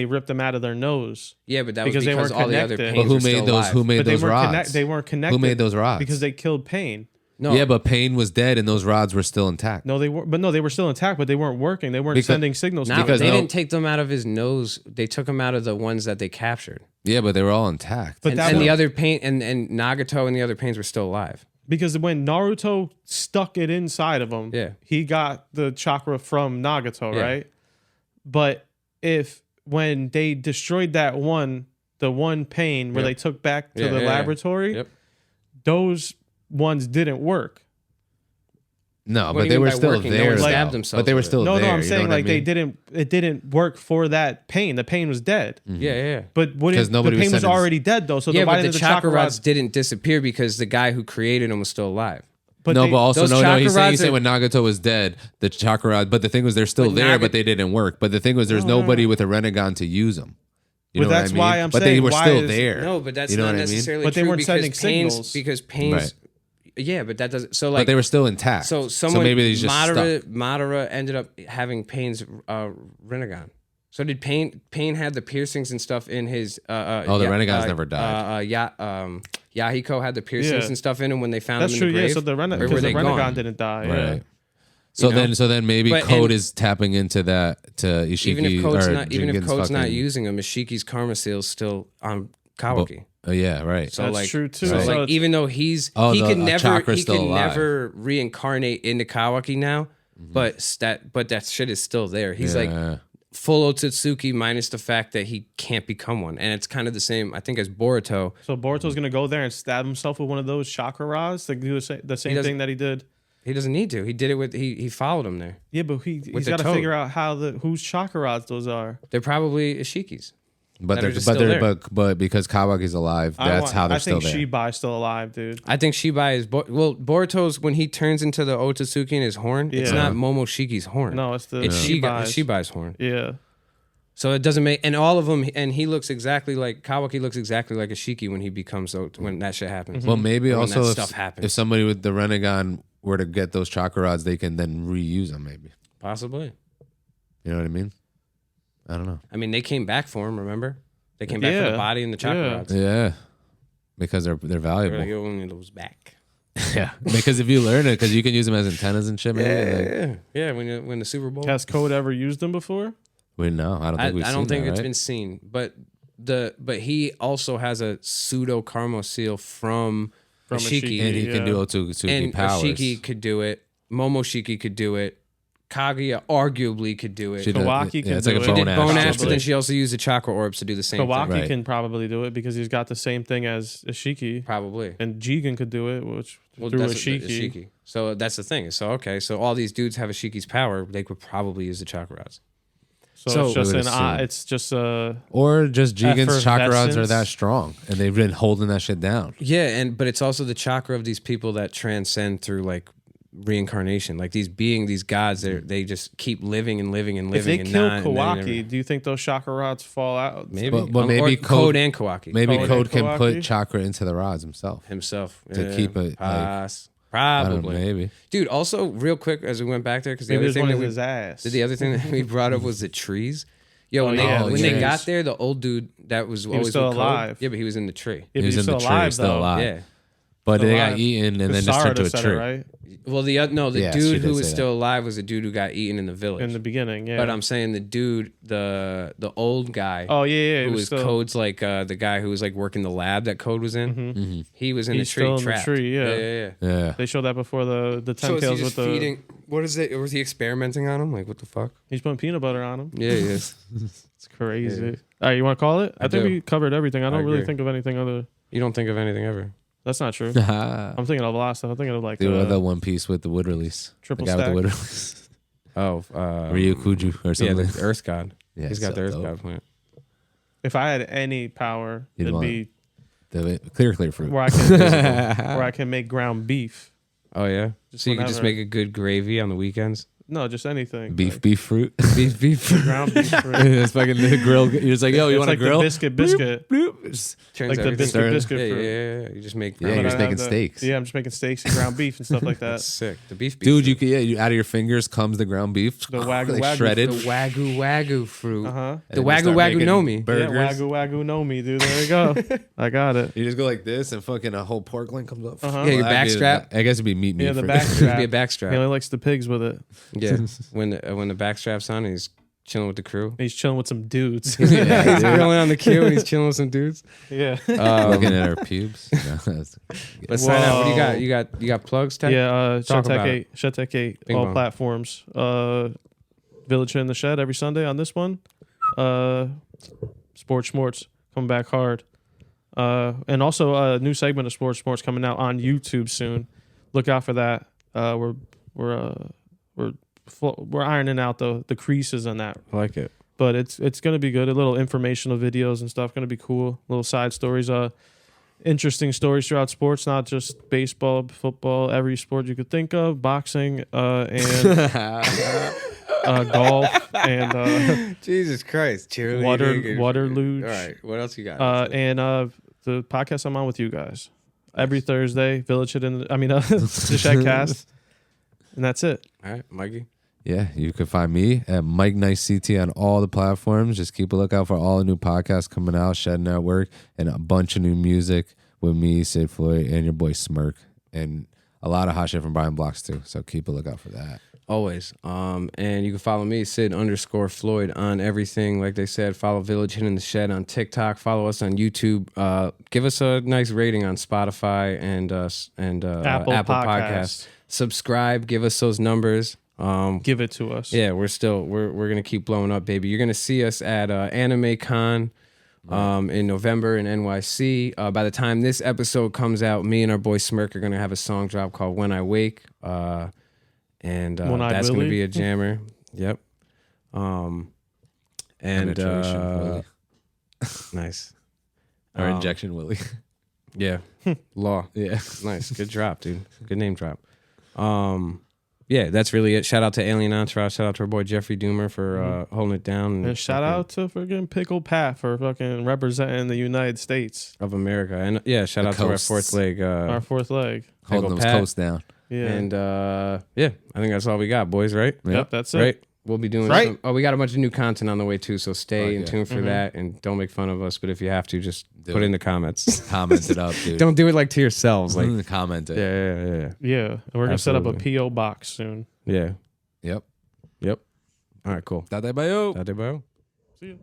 ripped them out of their nose.
Yeah, but that
because
was
they
because
weren't
all the other
connected.
pains
But who
were still
made those?
alive.
Who made
But they
those
weren't
rods?
they weren't connected.
Who made those rods?
Because they killed Pain.
No,
Yeah, but Pain was dead, and those rods were still intact.
No, they were, but no, they were still intact, but they weren't working. They weren't
Because-
sending signals.
not,
to
because
they
no-
didn't take them out of his nose. They took them out of the ones that they captured.
Yeah, but they were all intact.
But
And,
that
and the
was-
other pain and Nagato and the other pains were still alive.
Because when Naruto stuck it inside of him,
Yeah.
he got the chakra from Nagato,
Yeah.
right? But when they destroyed the one pain where
Yep.
they took back to
Yeah,
the
yeah, yeah.
laboratory,
Yep.
those ones didn't work.
No,
What do
but
you
they
mean
were
by
still
working? No
there.
one
though.
stabbed themselves
But they were
with it.
still
No,
there.
no, I'm
you know
saying
what I
like they
mean?
it didn't work for that pain. The pain was dead.
Yeah, yeah.
But
Because
wouldn't, the
nobody was
pain was
sending-
already dead though. So
Yeah,
why
but the
did
chakra rods didn't disappear because the guy who created them was still alive.
But
No,
they-
but also
those
no.
chakra
He's saying
rods are-
when Nagato was dead, the chakra rod. But the thing was, they're still
But
there,
Naga-
but they didn't work. But the thing was, there's nobody with a Renegon to use them. You
But
know what
that's
I mean?
why I'm
but
saying,
they were
why
still
is-
there.
No, but that's
you know
not
what I mean?
necessarily
But they
true
weren't
because
sending
pains,
signals.
because pains.
Right.
Yeah, but that doesn't. So
But
like
they were still intact.
So someone
maybe they just
Madara,
stuck.
Madara ended up having Pain's Renegon. So did Pain had the piercings and stuff in his
the Renegons never died.
Yahiko had the piercings
Yeah.
and stuff in him when they found
That's
him
true.
in the
Yeah.
grave.
So the
Or were
because the
they
Renegon
gone?
didn't die.
Right.
Yeah.
So
You know?
then maybe
But-
Code
and-
is tapping into that to Ishiki.
Even if Code's
or
not
Jingen's fucking-
using them, Ishiki's karma seal is still on Kawaki.
Oh yeah, right.
So
That's
like,
true, too.
So
Right.
like,
So it's-
even though he
the
could never
chakra's
he
still
could
alive.
never reincarnate into Kawaki now, but that shit is still there. He's like
Yeah.
full Otsutsuki minus the fact that he can't become one, and it's kind of the same I think as Boruto.
So Boruto's gonna go there and stab himself with one of those chakra rods to do the same
doesn't-
thing that he did.
He doesn't need to. He did it with he followed him there.
Yeah, but he's
the
got to
toad.
figure out whose chakra rods those are.
They're probably Ishikis.
But
that
they're
are just still there.
but because Kawaki's alive, that's how they're still there.
I think Shibai's still alive, dude.
I think Shibai is Boruto's when he turns into the Otsutsuki in his horn. It's
Yeah.
not Momoshiki's horn.
No, it's
It's Shibai's horn.
Yeah.
So it doesn't make, and all of them, and he looks exactly like Kawaki looks exactly like a Shiki when he becomes when that shit happens.
Well, maybe
Or when
also
that
if,
stuff happens.
if somebody with the Rasengan were to get those chakra rods, they can then reuse them. Maybe,
Possibly.
you know what I mean? I don't know.
I mean, they came back for him. Remember, they came back for the body and the chakra
Yeah.
rods.
Yeah, because they're
They're
valuable.
like, "Yo, we need those back."
Yeah, because if you learn it, because you can use them as antennas and shit. Maybe.
Yeah. When the Super Bowl.
Has Code ever used them before?
Wait, no, I don't think we've
I don't
seen
think
that,
it's
right?
been seen, but he also has a pseudo karma seal from Ashiki,
And he can do Otsutsuki
and
powers.
Ashiki could do it. Momoshiki could do it. Kaguya arguably could do it.
She did-
Kawaki can
it's like
do
a
it.
She
bone
did
ash.
bone ash, but
probably.
then she also used the chakra orbs to do the same
Kawaki
thing.
Right.
can probably do it because he's got the same thing as Ashiki.
Probably.
And Jigen could do it, which through
that's
Ashiki.
So that's the thing. So okay, so all these dudes have Ashiki's power. They could probably use the chakra rods.
So it's just
We would assume.
it's just a
Or just Jigen's chakra rods are
Effervescence.
that strong, and they've been holding that shit down.
Yeah, but it's also the chakra of these people that transcend through like reincarnation. Like these gods, they just keep living and living and
if
living.
they
and
kill
not, and they
Kawaki,
never-
do you think those chakra rods fall out?
maybe,
But maybe
or Code and Kawaki
Maybe
Code
Code
and
can put
Kawaki?
chakra into the rods himself.
himself
To keep it, like, I don't know,
probably.
maybe.
Dude, also real quick as we went back there because the
Maybe
other
there's one
thing
in
that
his ass.
the other thing that we brought up was the trees. Yo, when,
yeah,
they,
the
when they
trees.
got there, the old dude that was
was
always
still
with Code-
alive.
Yeah, but he was in the tree.
Yeah, but
He was
he's
in the
still
tree,
alive,
still
though.
alive.
Yeah.
But
Still
they got
alive.
eaten and then just
Sarada
turned to a
said
tree.
it, right?
Well, the
Yes, she
dude
did
who was
say
still alive was the dude who got eaten in the village.
In the beginning, yeah.
But I'm saying the dude, the old guy.
Oh yeah,
who
it
was
still,
Code's like the guy who was like working the lab that Code was in.
Mm-hmm.
He was in
He's
the tree,
still in the
trapped.
tree, yeah.
yeah.
Yeah.
They showed that before the
So
ten
is he
tails
just
with the.
feeding? What is it? Or was he experimenting on him? Like what the fuck?
He's putting peanut butter on him.
Yeah, he is.
It's crazy.
Yeah.
All right, you want to call it? I think
do.
we covered everything. I don't really
agree.
think of anything other.
You don't think of anything ever?
That's not true.
Dude,
I'm thinking of a lot of stuff. I'm thinking of like
the One Piece with the wood release.
Triple
the guy
stack.
with the wood release.
Oh,
Ryu Kuju or
yeah,
something.
the Earth God.
Yeah,
He's got
so
the Earth
dope.
God plant.
if I had any power,
You'd
it'd
want
be
Clear fruit.
where I can where I can make ground beef.
Oh yeah.
Just
So you could just
whenever.
make a good gravy on the weekends.
No, just anything.
Beef fruit.
beef.
Ground beef. Fruit.
It's fucking the grill. You're just like, yo, you
It's
want
like
to grill?
the biscuit.
Just-
Turns
Like the
everything-
biscuit
Yeah,
fruit.
yeah. You just make.
Yeah,
But
you're
I
just
have
making steaks.
Yeah, I'm just making steaks and ground beef and stuff like
That's
that.
sick. The beef.
Dude, you out of your fingers comes the ground beef.
The wagyu
like
wagyu
shredded.
The wagyu fruit.
Uh huh.
The wagyu no me.
Burgers.
Yeah, wagyu know me, dude. There you go. I got it.
You just go like this, and fucking a whole pork loin comes up.
Uh-huh.
Yeah, your
That'd be-
backstrap.
I guess it'd be meat.
Yeah, the
for-
back
Be a
strap. He
backstrap.
only likes the pigs with it.
Yeah. when the backstrap's on, he's chilling with the crew.
He's chilling with some dudes.
He's grilling on the queue and he's chilling with some dudes.
yeah.
Looking at our pubes. No, that's-
Let's sign out. What do you
Whoa.
got? You got plugs? Tech?
Yeah,
Talk
Shed
about
Tech 8. Shed Tech 8.
Bing
all
bong.
platforms. Village in the Shed every Sunday on this one. Sports Schmorts coming back hard. And also a new segment of Sports Schmorts coming out on YouTube soon. Look out for that. We're ironing out the creases on that.
I like it.
But it's gonna be good. A little informational videos and stuff. Gonna be cool. Little side stories. Interesting stories throughout sports, not just baseball, football, every sport you could think of, boxing, and golf, and
Jesus Christ. Cheerleading.
water luge.
All right. What else you got?
and the podcast I'm on with you guys every Thursday. Village Hit the Shedcast, and that's it.
All right, Mikey.
Yeah, you can find me at Mike Nice CT on all the platforms. Just keep a lookout for all the new podcasts coming out, Shed Network, and a bunch of new music with me, Sid Floyd, and your boy Smirk, and a lot of hot shit from Brian Blocks too. So keep a lookout for that.
Always. And you can follow me, Sid_Floyd, on everything. Like they said, follow Village Hit in the Shed on TikTok. Follow us on YouTube. Give us a nice rating on Spotify and
Apple
Podcasts.
Podcasts.
Subscribe. Give us those numbers.
Give it to us.
Yeah, we're gonna keep blowing up, baby. You're gonna see us at Anime Con in November in NYC. By the time this episode comes out, me and our boy Smirk are gonna have a song drop called "When I Wake." and
One-Eyed
that's going to
Willie.
be a jammer. Yep. And
Penetration Willie.
nice.
Or Injection Willie.
Yeah. Law.
Yeah.
Nice. Good drop, dude. Good name drop. Yeah, that's really it. Shout out to Alien Entourage. Shout out to our boy Jeffrey Doomer for holding it down.
And shout out to fucking Pickle Pat for fucking representing the United States.
of America. And yeah, shout out
coasts.
to our fourth leg.
Our fourth leg.
Holding those
Pat.
coats down.
Yeah.
And yeah, I think that's all we got, boys, right?
Yep, that's it.
Right? We'll be doing
Right.
some, we got a bunch of new content on the way too, so stay in
yeah.
tune for that and don't make fun of us, but if you have to, just
Do
put it
it.
in the comments.
Comment it up, dude.
Don't do it like to yourselves. Like
comment it.
yeah.
Yeah. And we're going to set up a
Absolutely.
P.O. box soon.
Yeah.
Yep.
Yep. All right, cool.
Dade bayo.
That day, bro.
See you.